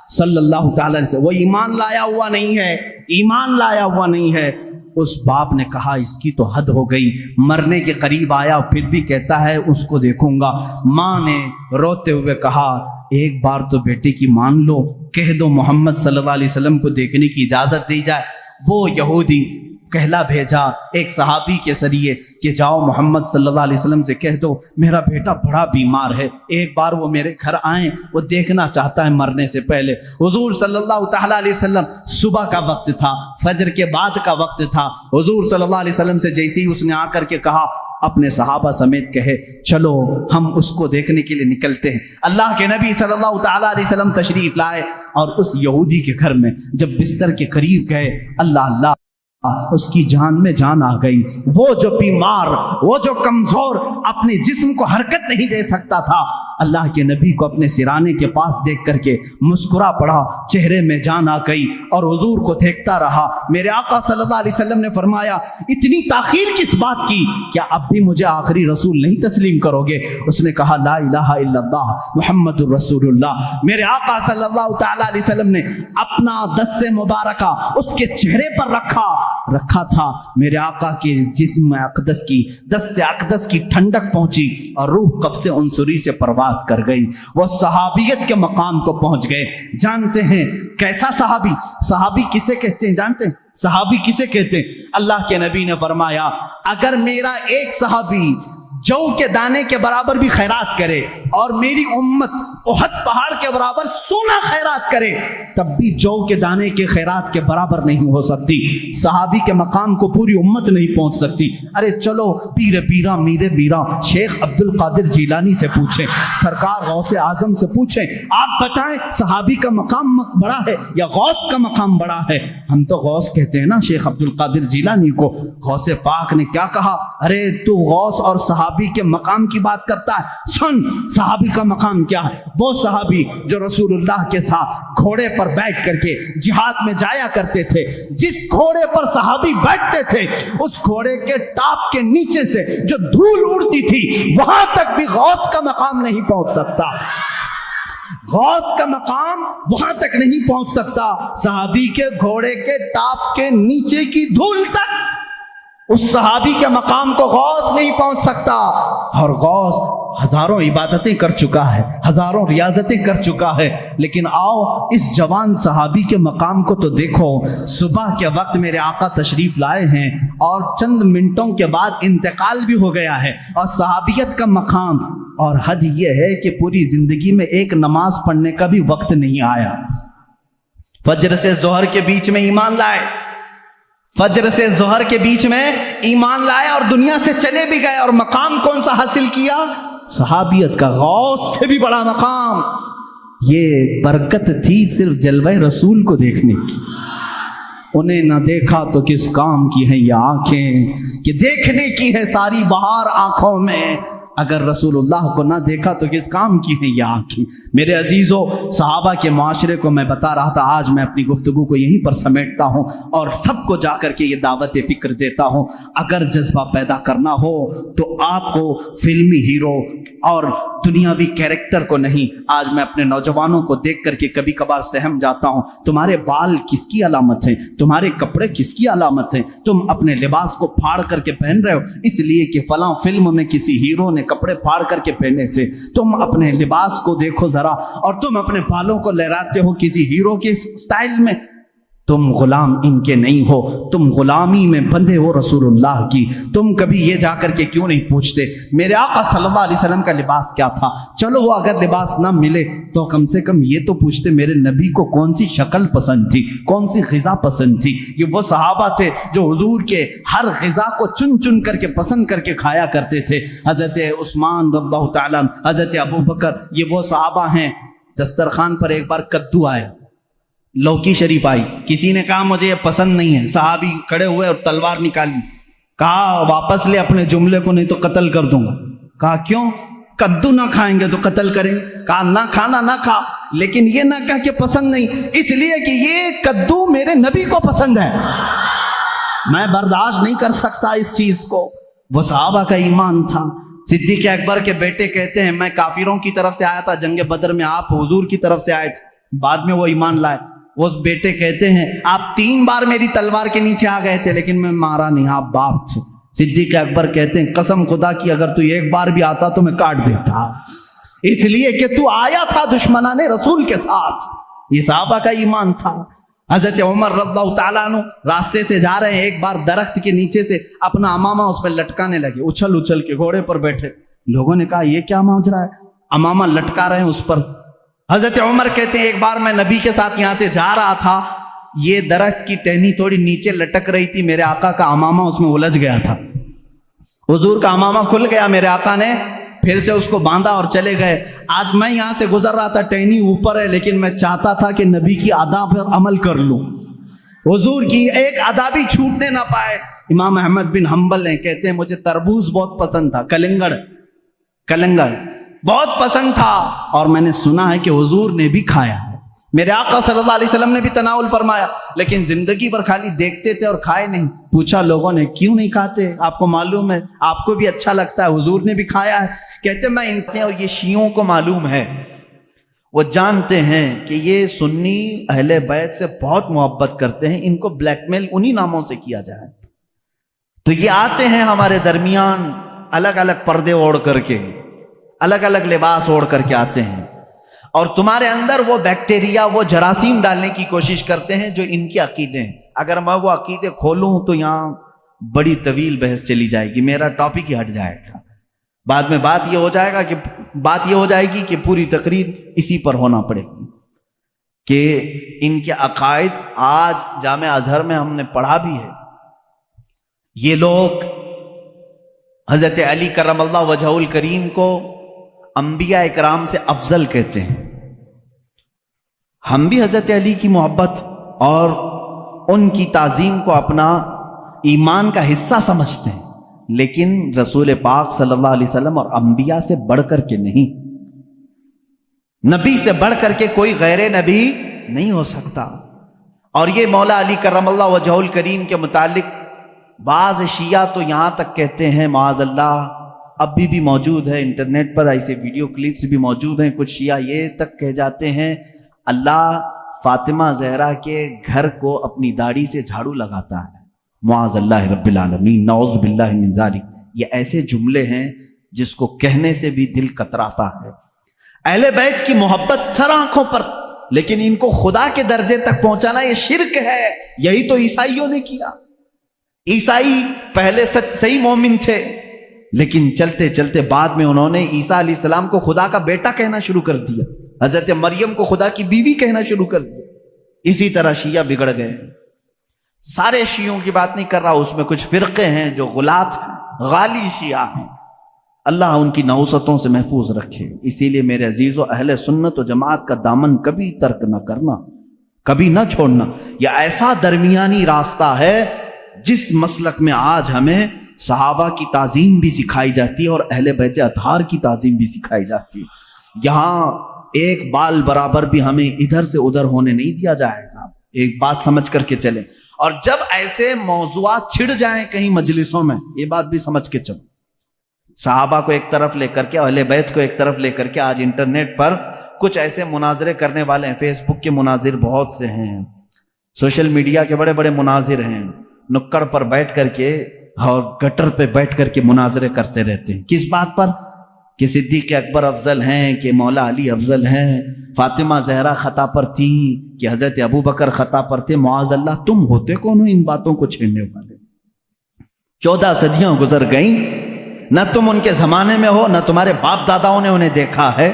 صلی اللہ تعالی علیہ وسلم۔ وہ ایمان لایا ہوا نہیں ہے، ایمان لایا ہوا نہیں ہے۔ اس باپ نے کہا اس کی تو حد ہو گئی، مرنے کے قریب آیا پھر بھی کہتا ہے اس کو دیکھوں گا۔ ماں نے روتے ہوئے کہا ایک بار تو بیٹے کی مان لو، کہہ دو محمد صلی اللہ علیہ وسلم کو دیکھنے کی اجازت دی جائے۔ وہ یہودی کہلا بھیجا ایک صحابی کے ذریعے کہ جاؤ محمد صلی اللہ علیہ وسلم سے کہہ دو میرا بیٹا بڑا بیمار ہے، ایک بار وہ میرے گھر آئیں، وہ دیکھنا چاہتا ہے مرنے سے پہلے۔ حضور صلی اللہ تعالیٰ علیہ وسلم، صبح کا وقت تھا، فجر کے بعد کا وقت تھا، حضور صلی اللہ علیہ وسلم سے جیسے ہی اس نے آ کر کے کہا اپنے صحابہ سمیت کہے چلو ہم اس کو دیکھنے کے لیے نکلتے ہیں۔ اللہ کے نبی صلی اللہ تعالیٰ علیہ وسلم تشریف لائے اور اس یہودی کے گھر میں جب بستر کے قریب گئے، اللہ اس کی جان میں جان آ گئی۔ وہ جو بیمار، وہ جو کمزور، اپنے جسم کو حرکت نہیں دے سکتا تھا، اللہ کے نبی کو اپنے سرانے کے پاس دیکھ کر کے مسکرا پڑا، چہرے میں جان آ گئی اور حضور کو دیکھتا رہا۔ میرے آقا صلی اللہ علیہ وسلم نے فرمایا اتنی تاخیر کس بات کی، کیا اب بھی مجھے آخری رسول نہیں تسلیم کرو گے؟ اس نے کہا لا الہ الا اللہ محمد الرسول اللہ۔ میرے آقا صلی اللہ تعالیٰ علیہ وسلم نے اپنا دست مبارکہ اس کے چہرے پر رکھا رکھا تھا، میرے آقا کے جسم اقدس کی دست اقدس کی ٹھنڈک پہنچی اور روح قفس عنصری سے پرواز کر گئی، وہ صحابیت کے مقام کو پہنچ گئے۔ جانتے ہیں کیسا صحابی؟ صحابی کسے کہتے ہیں جانتے ہیں؟ صحابی کسے کہتے ہیں؟ اللہ کے نبی نے فرمایا اگر میرا ایک صحابی جو کے دانے کے برابر بھی خیرات کرے اور میری امت احد پہاڑ کے برابر سونا خیرات کرے تب بھی جو کے دانے کے خیرات کے برابر نہیں ہو سکتی۔ صحابی کے مقام کو پوری امت نہیں پہنچ سکتی۔ ارے چلو پیر پیرا میر میرا شیخ عبد القادر جیلانی سے پوچھیں، سرکار غوث اعظم سے پوچھیں، آپ بتائیں صحابی کا مقام بڑا ہے یا غوث کا مقام بڑا ہے؟ ہم تو غوث کہتے ہیں نا شیخ عبد القادر جیلانی کو۔ غوث پاک نے کیا کہا؟ ارے تو غوث اور صحابی کے مقام کی بات کرتا ہے، سن صحابی کا مقام کیا ہے۔ وہ صحابی جو رسول اللہ کے ساتھ گھوڑے پر بیٹھ کر کے جہاد میں جایا کرتے تھے، جس گھوڑے پر صحابی بیٹھتے تھے اس گھوڑے کے ٹاپ کے نیچے سے جو دھول اڑتی تھی وہاں تک بھی غوث کا مقام نہیں پہنچ سکتا۔ غوث کا مقام وہاں تک نہیں پہنچ سکتا، صحابی کے گھوڑے کے ٹاپ کے نیچے کی دھول تک اس صحابی کے مقام کو غوث نہیں پہنچ سکتا۔ اور غوث ہزاروں عبادتیں کر چکا ہے، ہزاروں ریاضتیں کر چکا ہے، لیکن آؤ اس جوان صحابی کے مقام کو تو دیکھو۔ صبح کے وقت میرے آقا تشریف لائے ہیں اور چند منٹوں کے بعد انتقال بھی ہو گیا ہے، اور صحابیت کا مقام اور حد یہ ہے کہ پوری زندگی میں ایک نماز پڑھنے کا بھی وقت نہیں آیا۔ فجر سے ظہر کے بیچ میں ایمان لائے، فجر سے ظہر کے بیچ میں ایمان لائے اور دنیا سے چلے بھی گئے، اور مقام کون سا حاصل کیا؟ صحابیت کا، غوث سے بھی بڑا مقام۔ یہ برکت تھی صرف جلوہ رسول کو دیکھنے کی۔ انہیں نہ دیکھا تو کس کام کی ہیں یہ آنکھیں کہ دیکھنے کی ہے ساری بہار آنکھوں میں، اگر رسول اللہ کو نہ دیکھا تو کس کام کی ہیں یہ آنکھیں۔ میرے عزیزو، صحابہ کے معاشرے کو میں بتا رہا تھا، آج میں اپنی گفتگو کو یہیں پر سمیٹتا ہوں اور سب کو جا کر کے یہ دعوت فکر دیتا ہوں۔ اگر جذبہ پیدا کرنا ہو تو آپ کو فلمی ہیرو اور دنیاوی کیریکٹر کو نہیں، آج میں اپنے نوجوانوں کو دیکھ کر کے کبھی کبھار سہم جاتا ہوں، تمہارے بال کس کی علامت ہیں؟ تمہارے کپڑے کس کی علامت ہیں؟ تم اپنے لباس کو پھاڑ کر کے پہن رہے ہو اس لیے کہ فلاں فلم میں کسی ہیرو نے کپڑے پھاڑ کر کے پہنے تھے۔ تم اپنے لباس کو دیکھو ذرا، اور تم اپنے بالوں کو لہراتے ہو کسی ہیرو کے سٹائل میں۔ تم غلام ان کے نہیں ہو، تم غلامی میں بندھے ہو رسول اللہ کی۔ تم کبھی یہ جا کر کے کیوں نہیں پوچھتے میرے آقا صلی اللہ علیہ وسلم کا لباس کیا تھا؟ چلو وہ اگر لباس نہ ملے تو کم سے کم یہ تو پوچھتے میرے نبی کو کون سی شکل پسند تھی، کون سی غذا پسند تھی۔ یہ وہ صحابہ تھے جو حضور کے ہر غذا کو چن چن کر کے پسند کر کے کھایا کرتے تھے۔ حضرت عثمان رضی اللہ تعالیٰ عنہ، حضرت ابو بکر، یہ وہ صحابہ ہیں۔ دسترخوان پر ایک بار کدو آئے، لوکی شریف آئی، کسی نے کہا مجھے یہ پسند نہیں ہے، صحابی کھڑے ہوئے اور تلوار نکالی، کہا واپس لے اپنے جملے کو نہیں تو قتل کر دوں گا۔ کہا کیوں؟ کدو نہ کھائیں گے تو قتل کریں گے۔ کہا نہ کھانا نہ کھا، لیکن یہ نہ کہہ کہ پسند نہیں، اس لیے کہ یہ کدو میرے نبی کو پسند ہے، میں برداشت نہیں کر سکتا اس چیز کو۔ وہ صحابہ کا ایمان تھا۔ صدیق اکبر کے بیٹے کہتے ہیں میں کافروں کی طرف سے آیا تھا جنگ بدر میں، آپ حضور کی طرف سے آئے تھے، بعد میں وہ ایمان لائے۔ وہ بیٹے کہتے ہیں آپ 3 بار میری تلوار کے نیچے آ گئے تھے لیکن میں مارا نہیں، آپ باپ تھے۔ صدیق اکبر کہتے ہیں قسم خدا کی اگر تو ایک بار بھی آتا تو میں کاٹ دیتا، اس لیے کہ تو آیا تھا دشمنان رسول کے ساتھ۔ یہ صحابہ کا ایمان تھا۔ حضرت عمر رضی اللہ تعالیٰ عنہ راستے سے جا رہے ہیں، ایک بار درخت کے نیچے سے اپنا امامہ اس پہ لٹکانے لگے، اچھل اچھل کے گھوڑے پر بیٹھے۔ لوگوں نے کہا یہ کیا ماجرا ہے، امامہ لٹکا رہے ہیں اس پر۔ حضرت عمر کہتے ہیں ایک بار میں نبی کے ساتھ یہاں سے جا رہا تھا، یہ درخت کی ٹہنی تھوڑی نیچے لٹک رہی تھی، میرے آقا کا امامہ اس میں الجھ گیا تھا، حضور کا امامہ کھل گیا، میرے آقا نے پھر سے اس کو باندھا اور چلے گئے۔ آج میں یہاں سے گزر رہا تھا، ٹہنی اوپر ہے لیکن میں چاہتا تھا کہ نبی کی ادا پر عمل کر لوں، حضور کی ایک ادا بھی چھوٹنے نہ پائے۔ امام احمد بن حنبل ہیں، کہتے ہیں مجھے تربوز بہت پسند تھا، کلنگڑ بہت پسند تھا، اور میں نے سنا ہے کہ حضور نے بھی کھایا ہے، میرے آقا صلی اللہ علیہ وسلم نے بھی تناول فرمایا، لیکن زندگی بھر خالی دیکھتے تھے اور کھائے نہیں۔ پوچھا لوگوں نے کیوں نہیں کھاتے، آپ کو معلوم ہے، آپ کو بھی اچھا لگتا ہے، حضور نے بھی کھایا ہے۔ کہتے میں اور یہ شیعوں کو معلوم ہے، وہ جانتے ہیں کہ یہ سنی اہل بیت سے بہت محبت کرتے ہیں، ان کو بلیک میل انہی ناموں سے کیا جائے، تو یہ آتے ہیں ہمارے درمیان الگ الگ پردے اوڑھ کر کے، الگ الگ لباس اوڑھ کر کے آتے ہیں، اور تمہارے اندر وہ بیکٹیریا، وہ جراثیم ڈالنے کی کوشش کرتے ہیں جو ان کے عقیدے ہیں۔ اگر میں وہ عقیدے کھولوں تو یہاں بڑی طویل بحث چلی جائے گی، میرا ٹاپک ہی ہٹ جائے گا، بعد میں بات یہ ہو جائے گی کہ پوری تقریر اسی پر ہونا پڑے گی کہ ان کے عقائد آج جامع ازہر میں ہم نے پڑھا بھی ہے۔ یہ لوگ حضرت علی کرم اللہ وجہہ الکریم کو انبیاء اکرام سے افضل کہتے ہیں۔ ہم بھی حضرت علی کی محبت اور ان کی تعظیم کو اپنا ایمان کا حصہ سمجھتے ہیں، لیکن رسول پاک صلی اللہ علیہ وسلم اور انبیاء سے بڑھ کر کے نہیں، نبی سے بڑھ کر کے کوئی غیر نبی نہیں ہو سکتا۔ اور یہ مولا علی کرم اللہ وجہہ الکریم کے متعلق بعض شیعہ تو یہاں تک کہتے ہیں، معاذ اللہ اب بھی موجود ہے انٹرنیٹ پر ایسے ویڈیو کلپس بھی موجود ہیں، کچھ شیعہ یہ تک کہہ جاتے ہیں اللہ فاطمہ زہرا کے گھر کو اپنی داڑھی سے جھاڑو لگاتا ہے، معاذ اللہ رب العالمین، نعوذ باللہ من ذالک۔ یہ ایسے جملے ہیں جس کو کہنے سے بھی دل کتراتا ہے۔ اہل بیت کی محبت سر آنکھوں پر، لیکن ان کو خدا کے درجے تک پہنچانا یہ شرک ہے۔ یہی تو عیسائیوں نے کیا۔ عیسائی پہلے صحیح مومن تھے، لیکن چلتے چلتے بعد میں انہوں نے عیسیٰ علیہ السلام کو خدا کا بیٹا کہنا شروع کر دیا، حضرت مریم کو خدا کی بیوی کہنا شروع کر دیا۔ اسی طرح شیعہ بگڑ گئے۔ سارے شیعوں کی بات نہیں کر رہا، اس میں کچھ فرقے ہیں جو غلات ہیں، غالی شیعہ ہیں، اللہ ان کی نحوستوں سے محفوظ رکھے۔ اسی لیے میرے عزیزو، اہل سنت و جماعت کا دامن کبھی ترک نہ کرنا، کبھی نہ چھوڑنا۔ یہ ایسا درمیانی راستہ ہے جس مسلک میں آج ہمیں صحابہ کی تعظیم بھی سکھائی جاتی ہے اور اہل بیت اطہار کی تعظیم بھی سکھائی جاتی ہے۔ یہاں ایک بال برابر بھی ہمیں ادھر سے ادھر ہونے نہیں دیا جائے گا، ایک بات سمجھ کر کے چلیں۔ اور جب ایسے موضوعات چھڑ جائیں کہیں مجلسوں میں، یہ بات بھی سمجھ کے چلو، صحابہ کو ایک طرف لے کر کے، اہل بیت کو ایک طرف لے کر کے، آج انٹرنیٹ پر کچھ ایسے مناظرے کرنے والے ہیں، فیس بک کے مناظر بہت سے ہیں، سوشل میڈیا کے بڑے بڑے مناظر ہیں، نکڑ پر بیٹھ کر کے اور گٹر پہ بیٹھ کر کے مناظرے کرتے رہتے ہیں۔ کس بات پر؟ کہ صدیق اکبر افضل ہیں، کہ مولا علی افضل ہیں، فاطمہ زہرا خطا پر تھی، کہ حضرت ابو بکر خطا پر تھے۔ معاذ اللہ، تم ہوتے کون ہو ان باتوں کو چھیڑنے والے؟ 14 صدیاں گزر گئیں، نہ تم ان کے زمانے میں ہو، نہ تمہارے باپ داداؤں نے انہیں دیکھا ہے،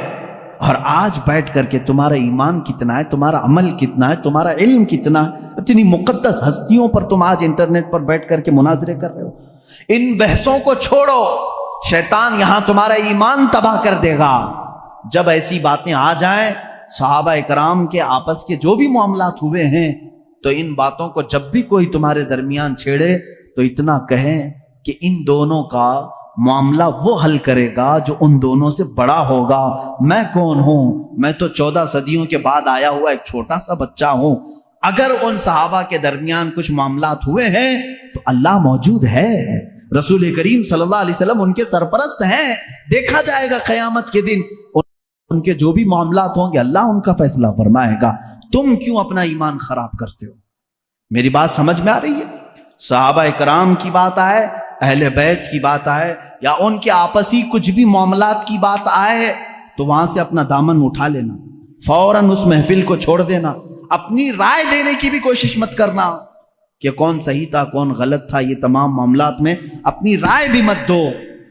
اور آج بیٹھ کر کے تمہارا ایمان کتنا ہے، تمہارا عمل کتنا ہے، تمہارا علم کتنا ہے، اتنی مقدس ہستیوں پر تم آج انٹرنیٹ پر بیٹھ کر کے مناظرے کر رہے ہو۔ ان بحثوں کو چھوڑو، شیطان یہاں تمہارا ایمان تباہ کر دے گا۔ جب ایسی باتیں آ جائیں، صحابہ اکرام کے آپس کے جو بھی معاملات ہوئے ہیں، تو ان باتوں کو جب بھی کوئی تمہارے درمیان چھیڑے تو اتنا کہیں کہ ان دونوں کا معاملہ وہ حل کرے گا جو ان دونوں سے بڑا ہوگا۔ میں کون ہوں؟ میں تو 14 صدیوں کے بعد آیا ہوا ایک چھوٹا سا بچہ ہوں۔ اگر ان صحابہ کے درمیان کچھ معاملات ہوئے ہیں تو اللہ موجود ہے، رسول کریم صلی اللہ علیہ وسلم ان کے سرپرست ہیں، دیکھا جائے گا قیامت کے دن ان کے جو بھی معاملات ہوں گے اللہ ان کا فیصلہ فرمائے گا۔ تم کیوں اپنا ایمان خراب کرتے ہو؟ میری بات سمجھ میں آ رہی ہے؟ صحابہ کرام کی بات آئے، اہل بیت کی بات آئے، یا ان کے آپسی کچھ بھی معاملات کی بات آئے، تو وہاں سے اپنا دامن اٹھا لینا، فوراً اس محفل کو چھوڑ دینا، اپنی رائے دینے کی بھی کوشش مت کرنا کہ کون صحیح تھا کون غلط تھا۔ یہ تمام معاملات میں اپنی رائے بھی مت دو،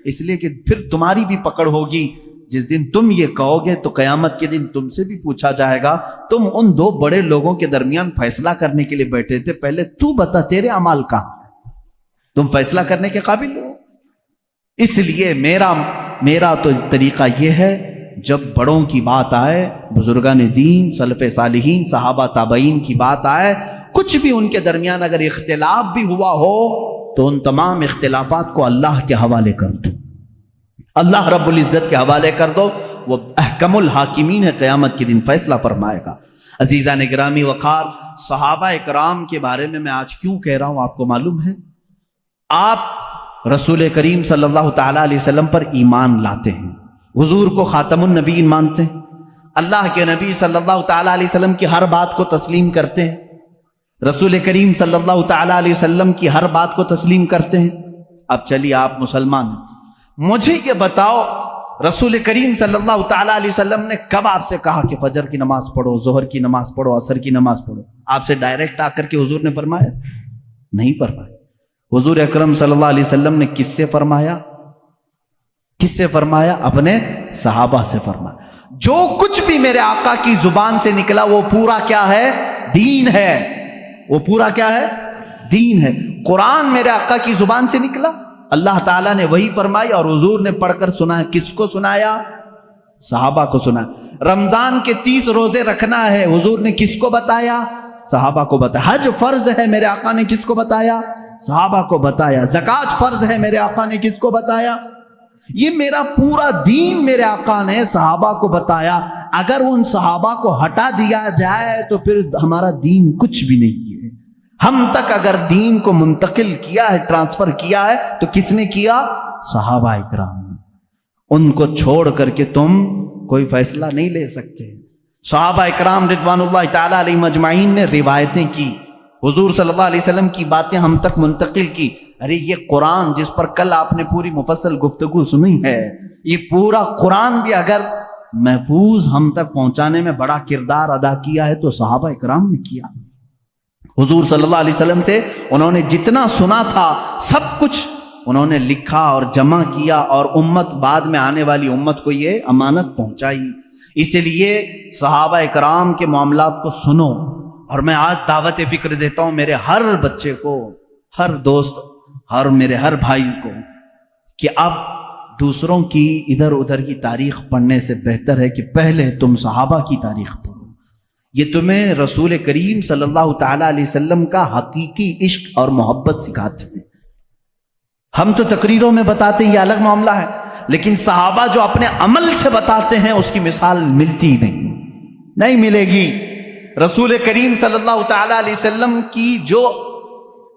اس لیے کہ پھر تمہاری بھی پکڑ ہوگی۔ جس دن تم یہ کہو گے تو قیامت کے دن تم سے بھی پوچھا جائے گا، تم ان دو بڑے لوگوں کے درمیان فیصلہ کرنے کے لیے بیٹھے تھے، پہلے تو بتا تیرے اعمال کہاں، تم فیصلہ کرنے کے قابل ہو؟ اس لیے میرا تو طریقہ یہ ہے، جب بڑوں کی بات آئے، بزرگان دین، سلف صالحین، صحابہ تابعین کی بات آئے، کچھ بھی ان کے درمیان اگر اختلاف بھی ہوا ہو تو ان تمام اختلافات کو اللہ کے حوالے کر دو، اللہ رب العزت کے حوالے کر دو، وہ احکم الحاکمین ہے، قیامت کے دن فیصلہ فرمائے گا۔ عزیزان گرامی وقار، صحابہ اکرام کے بارے میں آج کیوں کہہ رہا ہوں آپ کو معلوم ہے؟ آپ رسول کریم صلی اللہ تعالی علیہ وسلم پر ایمان لاتے ہیں، حضور کو خاتم النبیین مانتے ہیں، اللہ کے نبی صلی اللہ تعالیٰ علیہ وسلم کی ہر بات کو تسلیم کرتے ہیں، رسول کریم صلی اللہ تعالیٰ علیہ وسلم کی ہر بات کو تسلیم کرتے ہیں۔ اب چلیے آپ مسلمان ہیں، مجھے یہ بتاؤ رسول کریم صلی اللہ تعالیٰ علیہ وسلم نے کب آپ سے کہا کہ فجر کی نماز پڑھو، ظہر کی نماز پڑھو، عصر کی نماز پڑھو؟ آپ سے ڈائریکٹ آ کر کے حضور نے فرمایا؟ نہیں فرمایا۔ حضور اکرم صلی اللہ علیہ وسلم نے کس سے فرمایا؟ کس سے فرمایا؟ اپنے صحابہ سے فرمایا۔ جو کچھ بھی میرے آقا کی زبان سے نکلا وہ پورا کیا ہے؟ دین ہے۔ وہ پورا کیا ہے؟ دین ہے۔ قرآن میرے آقا کی زبان سے نکلا، اللہ تعالیٰ نے وہی فرمائی اور حضور نے پڑھ کر سنایا۔ کس کو سنایا؟ صحابہ کو سنایا۔ رمضان کے 30 روزے رکھنا ہے، حضور نے کس کو بتایا؟ صحابہ کو بتایا۔ حج فرض ہے، میرے آقا نے کس کو بتایا؟ صحابہ کو بتایا۔ زکوٰۃ فرض ہے، میرے آقا نے کس کو بتایا؟ یہ میرا پورا دین میرے آقا نے صحابہ کو بتایا۔ اگر ان صحابہ کو ہٹا دیا جائے تو پھر ہمارا دین کچھ بھی نہیں ہے۔ ہم تک اگر دین کو منتقل کیا ہے، ٹرانسفر کیا ہے، تو کس نے کیا؟ صحابہ اکرام۔ ان کو چھوڑ کر کے تم کوئی فیصلہ نہیں لے سکتے۔ صحابہ اکرام رضوان اللہ تعالیٰ علیہم اجمعین نے روایتیں کی، حضور صلی اللہ علیہ وسلم کی باتیں ہم تک منتقل کی۔ ارے یہ قرآن جس پر کل آپ نے پوری مفصل گفتگو سنی ہے، یہ پورا قرآن بھی اگر محفوظ ہم تک پہنچانے میں بڑا کردار ادا کیا ہے تو صحابہ اکرام نے کیا۔ حضور صلی اللہ علیہ وسلم سے انہوں نے جتنا سنا تھا سب کچھ انہوں نے لکھا اور جمع کیا، اور امت بعد میں آنے والی امت کو یہ امانت پہنچائی۔ اس لیے صحابہ اکرام کے معاملات کو سنو، اور میں آج دعوت فکر دیتا ہوں میرے ہر بچے کو، ہر دوست، ہر میرے ہر بھائی کو، کہ اب دوسروں کی ادھر ادھر کی تاریخ پڑھنے سے بہتر ہے کہ پہلے تم صحابہ کی تاریخ پڑھو۔ یہ تمہیں رسول کریم صلی اللہ تعالیٰ علیہ وسلم کا حقیقی عشق اور محبت سکھاتے ہیں۔ ہم تو تقریروں میں بتاتے ہیں، یہ الگ معاملہ ہے، لیکن صحابہ جو اپنے عمل سے بتاتے ہیں اس کی مثال ملتی نہیں ملے گی۔ رسول کریم صلی اللہ تعالیٰ علیہ وسلم کی جو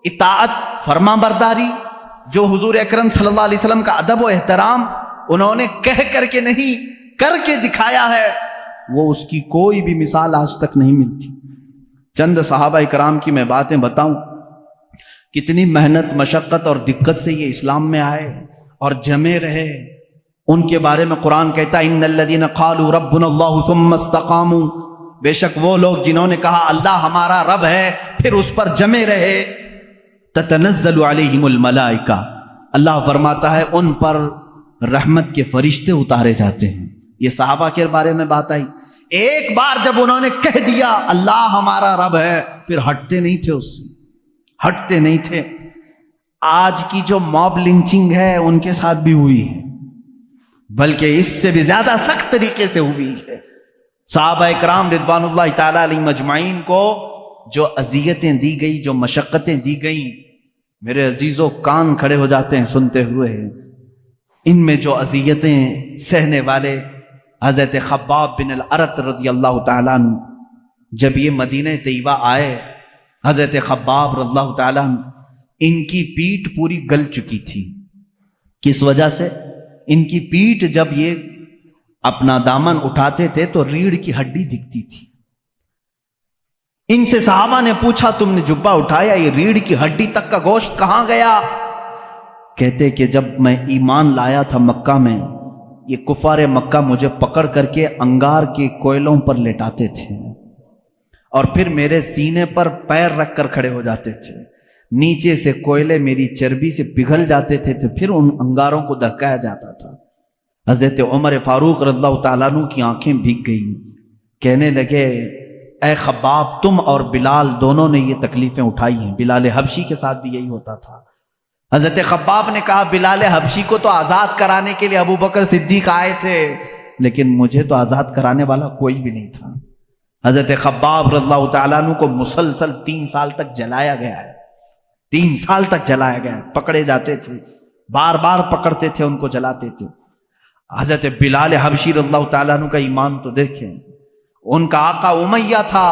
اطاعت، فرما برداری، جو حضور اکرم صلی اللہ علیہ وسلم کا ادب و احترام انہوں نے کہہ کر کے نہیں کر کے دکھایا ہے، وہ اس کی کوئی بھی مثال آج تک نہیں ملتی۔ چند صحابہ اکرام کی میں باتیں بتاؤں، کتنی محنت، مشقت اور دقت سے یہ اسلام میں آئے اور جمے رہے۔ ان کے بارے میں قرآن کہتا ہے ان الذین قالوا ربنا اللہ ثم استقاموا، بے شک وہ لوگ جنہوں نے کہا اللہ ہمارا رب ہے پھر اس پر جمے رہے، تتنزل علیہم الملائکہ، اللہ فرماتا ہے ان پر رحمت کے فرشتے اتارے جاتے ہیں۔ یہ صحابہ کے بارے میں بات آئی۔ ایک بار جب انہوں نے کہہ دیا اللہ ہمارا رب ہے پھر ہٹتے نہیں تھے، اس سے ہٹتے نہیں تھے۔ آج کی جو موب لنچنگ ہے ان کے ساتھ بھی ہوئی ہے، بلکہ اس سے بھی زیادہ سخت طریقے سے ہوئی ہے۔ صحابہ اکرام رضوان اللہ تعالیٰ علیہم اجمعین کو جو اذیتیں دی گئی، جو مشقتیں دی گئیں، میرے عزیزوں کان کھڑے ہو جاتے ہیں سنتے ہوئے۔ ان میں جو اذیتیں سہنے والے حضرت خباب بن الارت رضی اللہ تعالیٰ عنہ، جب یہ مدینہ طیبہ آئے، حضرت خباب رضی اللہ تعالیٰ عنہ، ان کی پیٹھ پوری گل چکی تھی۔ کس وجہ سے؟ ان کی پیٹھ جب یہ اپنا دامن اٹھاتے تھے تو ریڑھ کی ہڈی دکھتی تھی۔ ان سے صحابہ نے پوچھا تم نے جبہ اٹھایا، یہ ریڑھ کی ہڈی تک کا گوشت کہاں گیا؟ کہتے کہ جب میں ایمان لایا تھا مکہ میں، یہ کفار مکہ مجھے پکڑ کر کے انگار کے کوئلوں پر لٹاتے تھے اور پھر میرے سینے پر پیر رکھ کر کھڑے ہو جاتے تھے، نیچے سے کوئلے میری چربی سے پگھل جاتے تھے تو پھر ان انگاروں کو دہکایا جاتا تھا۔ حضرت عمر فاروق رضی اللہ تعالیٰ عنہ کی آنکھیں بھیگ گئیں، کہنے لگے اے خباب تم اور بلال دونوں نے یہ تکلیفیں اٹھائی ہیں۔ بلال حبشی کے ساتھ بھی یہی ہوتا تھا۔ حضرت خباب نے کہا بلال حبشی کو تو آزاد کرانے کے لیے ابو بکر صدیق آئے تھے، لیکن مجھے تو آزاد کرانے والا کوئی بھی نہیں تھا۔ حضرت خباب رضی اللہ تعالیٰ عنہ کو مسلسل 3 سال تک جلایا گیا ہے، 3 سال تک جلایا گیا ہے، پکڑے جاتے تھے، بار بار پکڑتے تھے، ان کو جلاتے تھے۔ حضرت بلال حبشی رضی اللہ تعالیٰ عنہ کا ایمان تو دیکھیں، ان کا آقا امیہ تھا،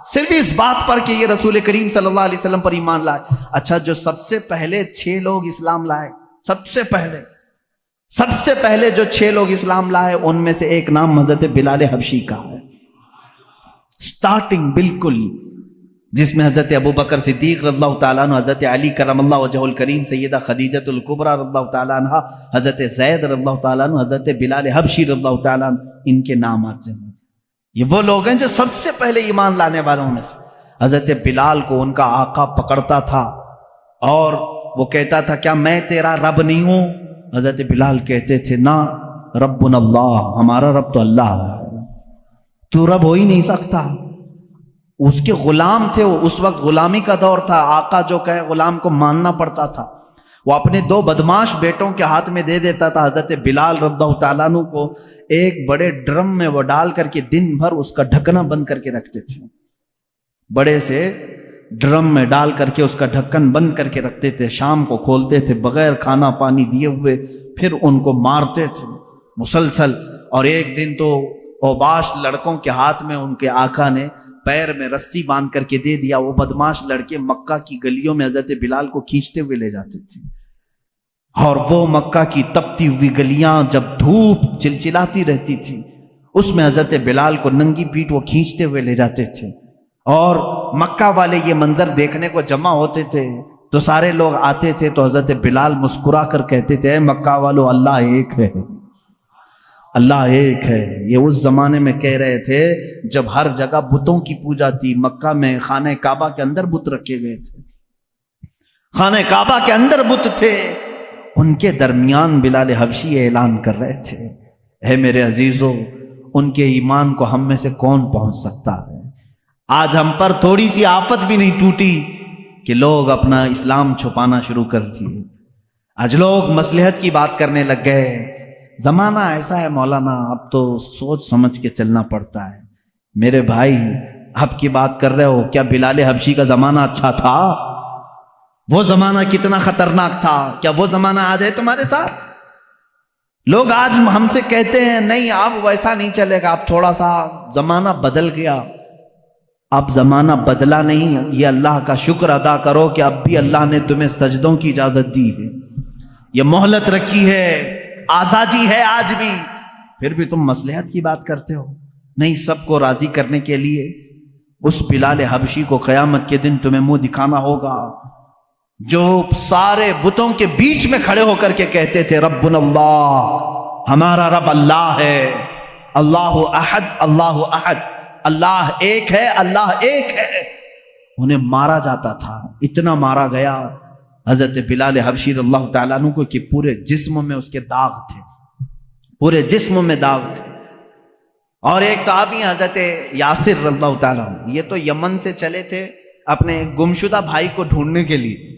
صرف اس بات پر کہ یہ رسول کریم صلی اللہ علیہ وسلم پر ایمان لائے۔ اچھا جو سب سے پہلے 6 لوگ اسلام لائے، سب سے پہلے سب سے پہلے جو 6 لوگ اسلام لائے ان میں سے ایک نام حضرت بلال حبشی کا ہے. سٹارٹنگ بالکل، جس میں حضرت ابو بکر صدیق رضی اللہ تعالیٰ عنہ، حضرت علی کرم اللہ وجہہ الکریم، سیدہ خدیجۃ الکبریٰ رضی اللہ تعالیٰ عنہ، حضرت زید رضی اللہ تعالیٰ عنہ، حضرت بلال حبشی رضی اللہ تعالیٰ عنہ، ان کے نام آتے ہیں. یہ وہ لوگ ہیں جو سب سے پہلے ایمان لانے والوں میں سے. حضرت بلال کو ان کا آقا پکڑتا تھا اور وہ کہتا تھا کیا میں تیرا رب نہیں ہوں؟ حضرت بلال کہتے تھے نا، ربنا اللہ، ہمارا رب تو اللہ ہے، تو رب ہو ہی نہیں سکتا. اس کے غلام تھے وہ، اس وقت غلامی کا دور تھا، آقا جو کہے غلام کو ماننا پڑتا تھا. وہ اپنے 2 بدماش بیٹوں کے ہاتھ میں دے دیتا تھا. حضرت بلال رضی اللہ تعالیٰ عنہ کو ایک بڑے ڈرم میں وہ ڈال کر کے دن بھر اس کا ڈھکنا بند کر کے رکھتے تھے. بڑے سے ڈرم میں ڈال کر کے اس کا ڈھکن بند کر کے رکھتے تھے. شام کو کھولتے تھے بغیر کھانا پانی دیے ہوئے، پھر ان کو مارتے تھے مسلسل. اور ایک دن تو اوباش لڑکوں کے ہاتھ میں ان کے آقا نے پیر میں رسی باندھ کر کے دے دیا. وہ بدماش لڑکے مکہ کی گلیوں میں حضرت بلال کو کھینچتے ہوئے لے جاتے تھے. اور وہ مکہ کی تپتی ہوئی گلیاں جب دھوپ چلچلاتی رہتی تھی، اس میں حضرت بلال کو ننگی پیٹ وہ کھینچتے ہوئے لے جاتے تھے. اور مکہ والے یہ منظر دیکھنے کو جمع ہوتے تھے تو سارے لوگ آتے تھے تو حضرت بلال مسکرا کر کہتے تھے اے مکہ والو، اللہ ایک ہے، اللہ ایک ہے. یہ اس زمانے میں کہہ رہے تھے جب ہر جگہ بتوں کی پوجا تھی. مکہ میں خانہ کعبہ کے اندر بت رکھے گئے تھے، خانہ کعبہ کے اندر بت تھے. ان کے درمیان بلال حبشی اعلان کر رہے تھے اے میرے عزیزو، ان کے ایمان کو ہم میں سے کون پہنچ سکتا ہے؟ آج ہم پر تھوڑی سی آفت بھی نہیں ٹوٹی کہ لوگ اپنا اسلام چھپانا شروع کر دیے. آج لوگ مصلحت کی بات کرنے لگ گئے. زمانہ ایسا ہے مولانا، اب تو سوچ سمجھ کے چلنا پڑتا ہے. میرے بھائی اب کی بات کر رہے ہو، کیا بلال حبشی کا زمانہ اچھا تھا؟ وہ زمانہ کتنا خطرناک تھا. کیا وہ زمانہ آج ہے تمہارے ساتھ؟ لوگ آج ہم سے کہتے ہیں نہیں اب ویسا نہیں چلے گا، اب تھوڑا سا زمانہ بدل گیا. اب زمانہ بدلا نہیں، یہ اللہ کا شکر ادا کرو کہ اب بھی اللہ نے تمہیں سجدوں کی اجازت دی ہے، یہ مہلت رکھی ہے، آزادی ہے آج بھی. پھر بھی تم مصلحت کی بات کرتے ہو. نہیں، سب کو راضی کرنے کے لیے اس بلال حبشی کو قیامت کے دن تمہیں منہ دکھانا ہوگا جو سارے بتوں کے بیچ میں کھڑے ہو کر کے کہتے تھے ربنا اللہ، ہمارا رب اللہ ہے، اللہ احد، اللہ احد، اللہ ایک ہے، اللہ ایک ہے. انہیں مارا جاتا تھا، اتنا مارا گیا حضرت بلال حبشی رضی اللہ تعالیٰ عنہ کو کہ پورے جسم میں اس کے داغ تھے، پورے جسم میں داغ تھے. اور ایک صحابی حضرت یاسر رضی اللہ تعالیٰ عنہ، یہ تو یمن سے چلے تھے اپنے گمشدہ بھائی کو ڈھونڈنے کے لیے.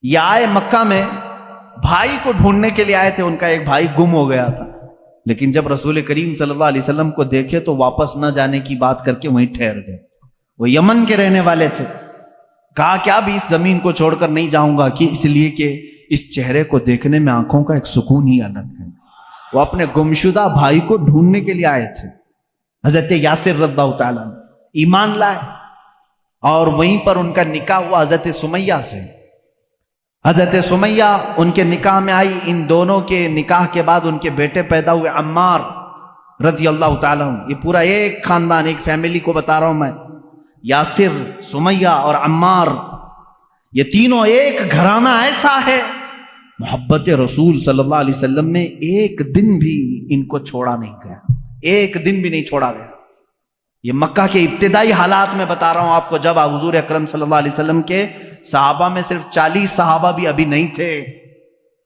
یہ آئے مکہ میں بھائی کو ڈھونڈنے کے لیے آئے تھے. ان کا ایک بھائی گم ہو گیا تھا، لیکن جب رسول کریم صلی اللہ علیہ وسلم کو دیکھے تو واپس نہ جانے کی بات کر کے وہیں ٹھہر گئے. وہ یمن کے رہنے والے تھے. کہا کہ اب اس زمین کو چھوڑ کر نہیں جاؤں گا، کہ اس لیے کہ اس چہرے کو دیکھنے میں آنکھوں کا ایک سکون ہی الگ ہے. وہ اپنے گمشدہ بھائی کو ڈھونڈنے کے لیے آئے تھے. حضرت یاسر رضی اللہ تعالیٰ ایمان لائے اور وہیں پر ان کا نکاح ہوا حضرت سمیہ سے. حضرت سمیہ ان کے نکاح میں آئی. ان دونوں کے نکاح کے بعد ان کے بیٹے پیدا ہوئے عمار رضی اللہ تعالیٰ عنہ. یہ پورا ایک خاندان، ایک فیملی کو بتا رہا ہوں میں. یاسر، سمیہ اور عمار، یہ تینوں ایک گھرانہ ایسا ہے. محبت رسول صلی اللہ علیہ وسلم میں ایک دن بھی ان کو چھوڑا نہیں گیا، ایک دن بھی نہیں چھوڑا گیا. یہ مکہ کے ابتدائی حالات میں بتا رہا ہوں آپ کو، جب حضور اکرم صلی اللہ علیہ وسلم کے صحابہ میں صرف 40 صحابہ بھی ابھی نہیں تھے،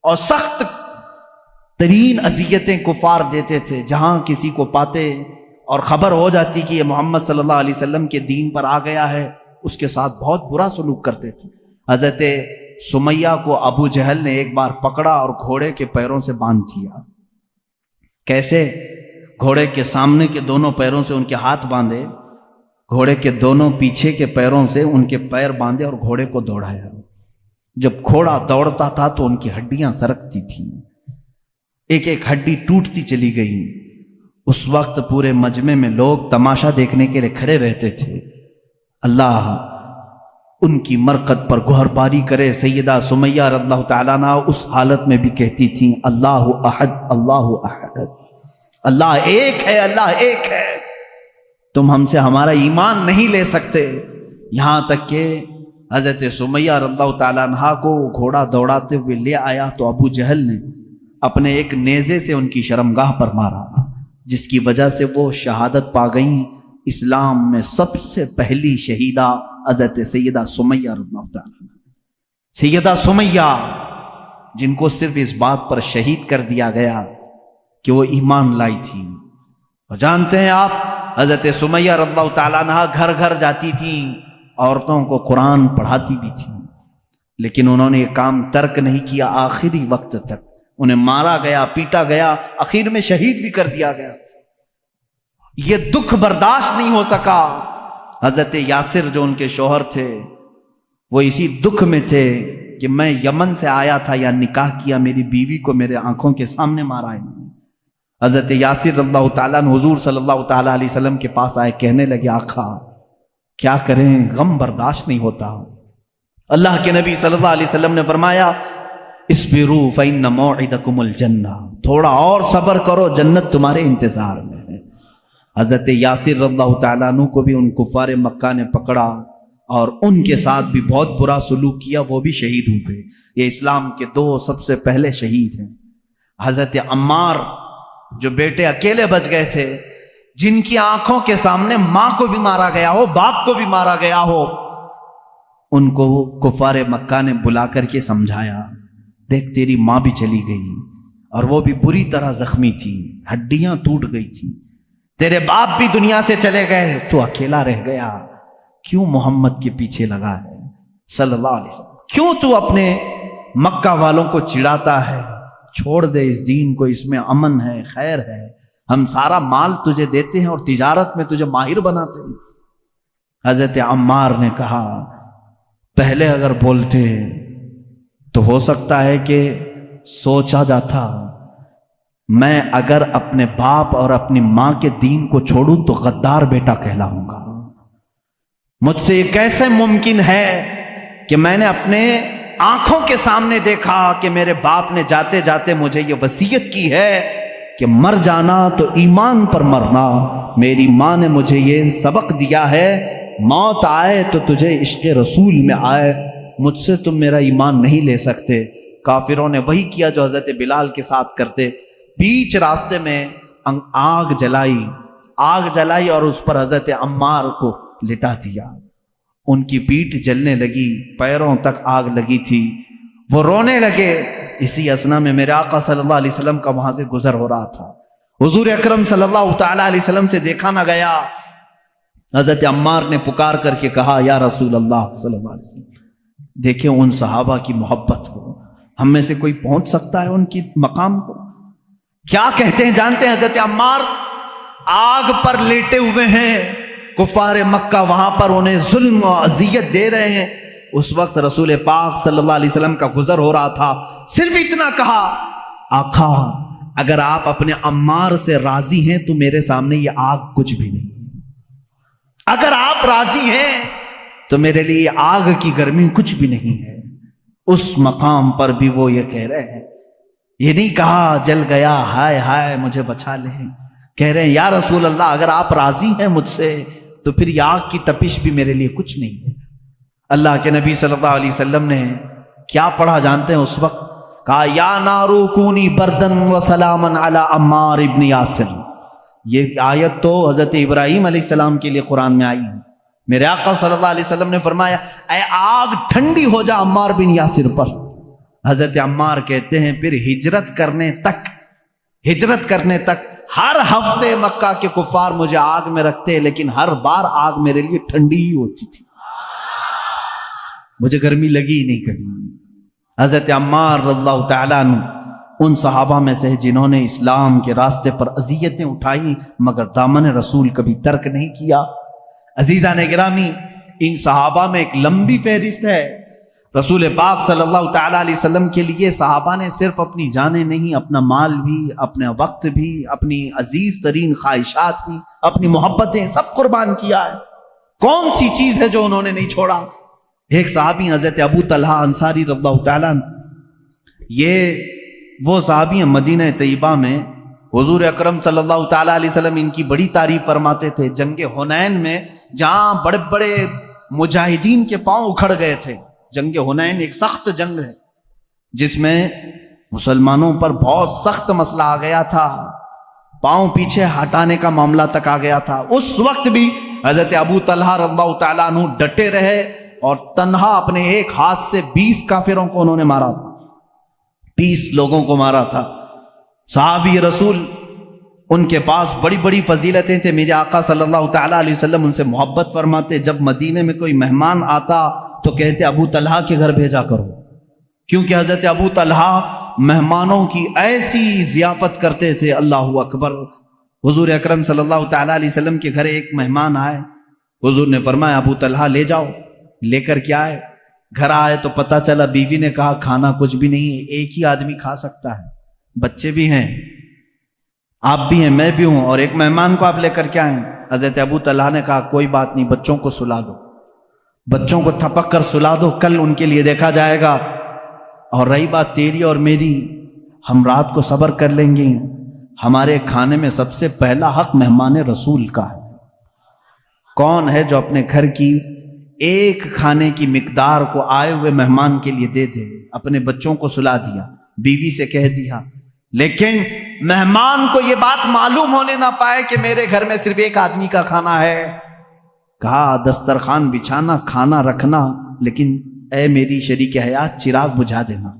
اور سخت ترین اذیتیں کفار دیتے تھے. جہاں کسی کو پاتے اور خبر ہو جاتی کہ یہ محمد صلی اللہ علیہ وسلم کے دین پر آ گیا ہے، اس کے ساتھ بہت برا سلوک کرتے تھے. حضرت سمیہ کو ابو جہل نے ایک بار پکڑا اور گھوڑے کے پیروں سے باندھ دیا. کیسے؟ گھوڑے کے سامنے کے دونوں پیروں سے ان کے ہاتھ باندھے، گھوڑے کے دونوں پیچھے کے پیروں سے ان کے پیر باندھے اور گھوڑے کو دوڑایا. جب گھوڑا دوڑتا تھا تو ان کی ہڈیاں سرکتی تھیں، ایک ایک ہڈی ٹوٹتی چلی گئی. اس وقت پورے مجمع میں لوگ تماشا دیکھنے کے لیے کھڑے رہتے تھے. اللہ ان کی مرقد پر گہرباری کرے۔ سیدہ سمیہ رضی اللہ تعالیٰ عنہ اس حالت میں بھی کہتی تھیں اللہ احد اللہ احد، اللہ ایک ہے، اللہ ایک ہے، تم ہم سے ہمارا ایمان نہیں لے سکتے۔ یہاں تک کہ حضرت سمیہ رضی اللہ تعالیٰ عنہ کو گھوڑا دوڑاتے ہوئے لے آیا تو ابو جہل نے اپنے ایک نیزے سے ان کی شرمگاہ پر مارا، جس کی وجہ سے وہ شہادت پا گئیں۔ اسلام میں سب سے پہلی شہیدہ حضرت سیدہ سمیہ رضی اللہ تعالیٰ عنہ، سیدہ سمیہ جن کو صرف اس بات پر شہید کر دیا گیا کہ وہ ایمان لائی تھی۔ اور جانتے ہیں آپ حضرت سمیہ رضی اللہ تعالیٰ عنہ گھر گھر جاتی تھیں، عورتوں کو قرآن پڑھاتی بھی تھیں، لیکن انہوں نے یہ کام ترک نہیں کیا آخری وقت تک۔ انہیں مارا گیا، پیٹا گیا، آخر میں شہید بھی کر دیا گیا۔ یہ دکھ برداشت نہیں ہو سکا۔ حضرت یاسر جو ان کے شوہر تھے وہ اسی دکھ میں تھے کہ میں یمن سے آیا تھا یا نکاح کیا، میری بیوی کو میرے آنکھوں کے سامنے مارا ہے۔ حضرت یاسر رضی اللہ تعالیٰ عنہ حضور صلی اللہ تعالیٰ علیہ وسلم کے پاس آئے، کہنے لگے آقا کیا کریں، غم برداشت نہیں ہوتا۔ اللہ کے نبی صلی اللہ علیہ وسلم نے فرمایا اصبروا فإن موعدکم الجنہ، تھوڑا اور صبر کرو، جنت تمہارے انتظار میں ہے۔ حضرت یاسر رضی اللہ تعالیٰ عنہ کو بھی ان کفار مکہ نے پکڑا اور ان کے ساتھ بھی بہت برا سلوک کیا، وہ بھی شہید ہوئے۔ یہ اسلام کے دو سب سے پہلے شہید ہیں۔ حضرت عمار جو بیٹے اکیلے بچ گئے تھے، جن کی آنکھوں کے سامنے ماں کو بھی مارا گیا ہو، باپ کو بھی مارا گیا ہو، ان کو کفار مکہ نے بلا کر کے سمجھایا، دیکھ تیری ماں بھی چلی گئی اور وہ بھی بری طرح زخمی تھی، ہڈیاں ٹوٹ گئی تھی، تیرے باپ بھی دنیا سے چلے گئے، تو اکیلا رہ گیا، کیوں محمد کے پیچھے لگا ہے صلی اللہ علیہ وسلم؟ کیوں تو اپنے مکہ والوں کو چڑھاتا ہے؟ چھوڑ دے اس دین کو، اس میں امن ہے، خیر ہے، ہم سارا مال تجھے دیتے ہیں اور تجارت میں تجھے ماہر بناتے ہیں۔ حضرت عمار نے کہا پہلے اگر بولتے تو ہو سکتا ہے کہ سوچا جاتا، میں اگر اپنے باپ اور اپنی ماں کے دین کو چھوڑوں تو غدار بیٹا کہلاؤں گا۔ مجھ سے یہ کیسے ممکن ہے کہ میں نے اپنے آنکھوں کے سامنے دیکھا کہ میرے باپ نے جاتے جاتے مجھے یہ وصیت کی ہے کہ مر جانا تو ایمان پر مرنا، میری ماں نے مجھے یہ سبق دیا ہے موت آئے تو تجھے عشق رسول میں آئے، مجھ سے تم میرا ایمان نہیں لے سکتے۔ کافروں نے وہی کیا جو حضرت بلال کے ساتھ کرتے، بیچ راستے میں آگ جلائی اور اس پر حضرت عمار کو لٹا دیا، ان کی پیٹھ جلنے لگی، پیروں تک آگ لگی تھی، وہ رونے لگے۔ اسی اثنا میں میرے آقا صلی اللہ علیہ وسلم کا وہاں سے گزر ہو رہا تھا، حضور اکرم صلی اللہ تعالی علیہ وسلم سے دیکھا نہ گیا۔ حضرت عمار نے پکار کر کے کہا یا رسول اللہ صلی اللہ علیہ وسلم، دیکھیں ان صحابہ کی محبت کو، ہم میں سے کوئی پہنچ سکتا ہے ان کی مقام کو؟ کیا کہتے ہیں جانتے ہیں حضرت عمار؟ آگ پر لیٹے ہوئے ہیں، کفار مکہ وہاں پر انہیں ظلم و اذیت دے رہے ہیں، اس وقت رسول پاک صلی اللہ علیہ وسلم کا گزر ہو رہا تھا، صرف اتنا کہا آقا اگر آپ اپنے عمار سے راضی ہیں تو میرے سامنے یہ آگ کچھ بھی نہیں، اگر آپ راضی ہیں تو میرے لیے آگ کی گرمی کچھ بھی نہیں ہے۔ اس مقام پر بھی وہ یہ کہہ رہے ہیں، یہ نہیں کہا جل گیا ہائے ہائے مجھے بچا لیں، کہہ رہے ہیں یا رسول اللہ اگر آپ راضی ہیں مجھ سے تو پھر یہ آگ کی تپش بھی میرے لیے کچھ نہیں ہے۔ اللہ کے نبی صلی اللہ علیہ وسلم نے کیا پڑھا جانتے ہیں اس وقت؟ کہا یا نارو کونی بردن و سلامن علی عمار ابن یاسر۔ یہ آیت تو حضرت ابراہیم علیہ السلام کے لیے قرآن میں آئی ہے۔ میرے آقا صلی اللہ علیہ وسلم نے فرمایا اے آگ ٹھنڈی ہو جا عمار بن یاسر پر۔ حضرت عمار کہتے ہیں پھر ہجرت کرنے تک ہر ہفتے مکہ کے کفار مجھے آگ میں رکھتے، لیکن ہر بار آگ میرے لیے ٹھنڈی ہی ہوتی تھی، مجھے گرمی لگی ہی نہیں کبھی۔ حضرت عمار رضی اللہ تعالیٰ عنہ ان صحابہ میں سے جنہوں نے اسلام کے راستے پر اذیتیں اٹھائی مگر دامن رسول کبھی ترک نہیں کیا۔ عزیزان گرامی، ان صحابہ میں ایک لمبی فہرست ہے۔ رسول پاک صلی اللہ تعالیٰ علیہ وسلم کے لیے صحابہ نے صرف اپنی جانیں نہیں، اپنا مال بھی، اپنا وقت بھی، اپنی عزیز ترین خواہشات بھی، اپنی محبتیں سب قربان کیا ہے۔ کون سی چیز ہے جو انہوں نے نہیں چھوڑا؟ ایک صحابی حضرت ابو طلحہ انصاری رضی اللہ تعالیٰ عنہ، یہ وہ صحابی ہیں مدینہ طیبہ میں حضور اکرم صلی اللہ تعالیٰ علیہ وسلم ان کی بڑی تعریف فرماتے تھے. جنگ حنین میں جہاں بڑے بڑے مجاہدین کے پاؤں اکھڑ گئے تھے، جنگ حنین ایک سخت جنگ ہے جس میں مسلمانوں پر بہت سخت مسئلہ آ گیا تھا، پاؤں پیچھے ہٹانے کا معاملہ تک آ گیا تھا. اس وقت بھی حضرت ابو طلحہ رضی اللہ تعالیٰ عنہ ڈٹے رہے اور تنہا اپنے ایک ہاتھ سے 20 کافروں کو انہوں نے مارا تھا، 20 لوگوں کو مارا تھا. صحابی رسول، ان کے پاس بڑی بڑی فضیلتیں تھے. میرے آقا صلی اللہ تعالیٰ علیہ وسلم ان سے محبت فرماتے. جب مدینے میں کوئی مہمان آتا تو کہتے ابو طلحہ کے گھر بھیجا کرو، کیونکہ حضرت ابو طلحہ مہمانوں کی ایسی ضیافت کرتے تھے. اللہ اکبر. حضور اکرم صلی اللہ تعالیٰ علیہ وسلم کے گھر ایک مہمان آئے، حضور نے فرمایا ابو طلحہ لے جاؤ. لے کر کیا آئے؟ گھر آئے تو پتہ چلا بیوی نے کہا کھانا کچھ بھی نہیں ہے، ایک ہی آدمی کھا سکتا ہے، بچے بھی ہیں، آپ بھی ہیں، میں بھی ہوں، اور ایک مہمان کو آپ لے کر کے آئیں. حضرت ابو طلحہ نے کہا کوئی بات نہیں، بچوں کو سلا دو، بچوں کو تھپک کر سلا دو، کل ان کے لیے دیکھا جائے گا. اور رہی بات تیری اور میری، ہم رات کو صبر کر لیں گے. ہمارے کھانے میں سب سے پہلا حق مہمان رسول کا ہے. کون ہے جو اپنے گھر کی ایک کھانے کی مقدار کو آئے ہوئے مہمان کے لیے دے دے؟ اپنے بچوں کو سلا دیا، بیوی سے کہہ دیا، لیکن مہمان کو یہ بات معلوم ہونے نہ پائے کہ میرے گھر میں صرف ایک آدمی کا کھانا ہے. کہا دسترخوان بچھانا، کھانا رکھنا، لیکن اے میری شریک حیات چراغ بجھا دینا.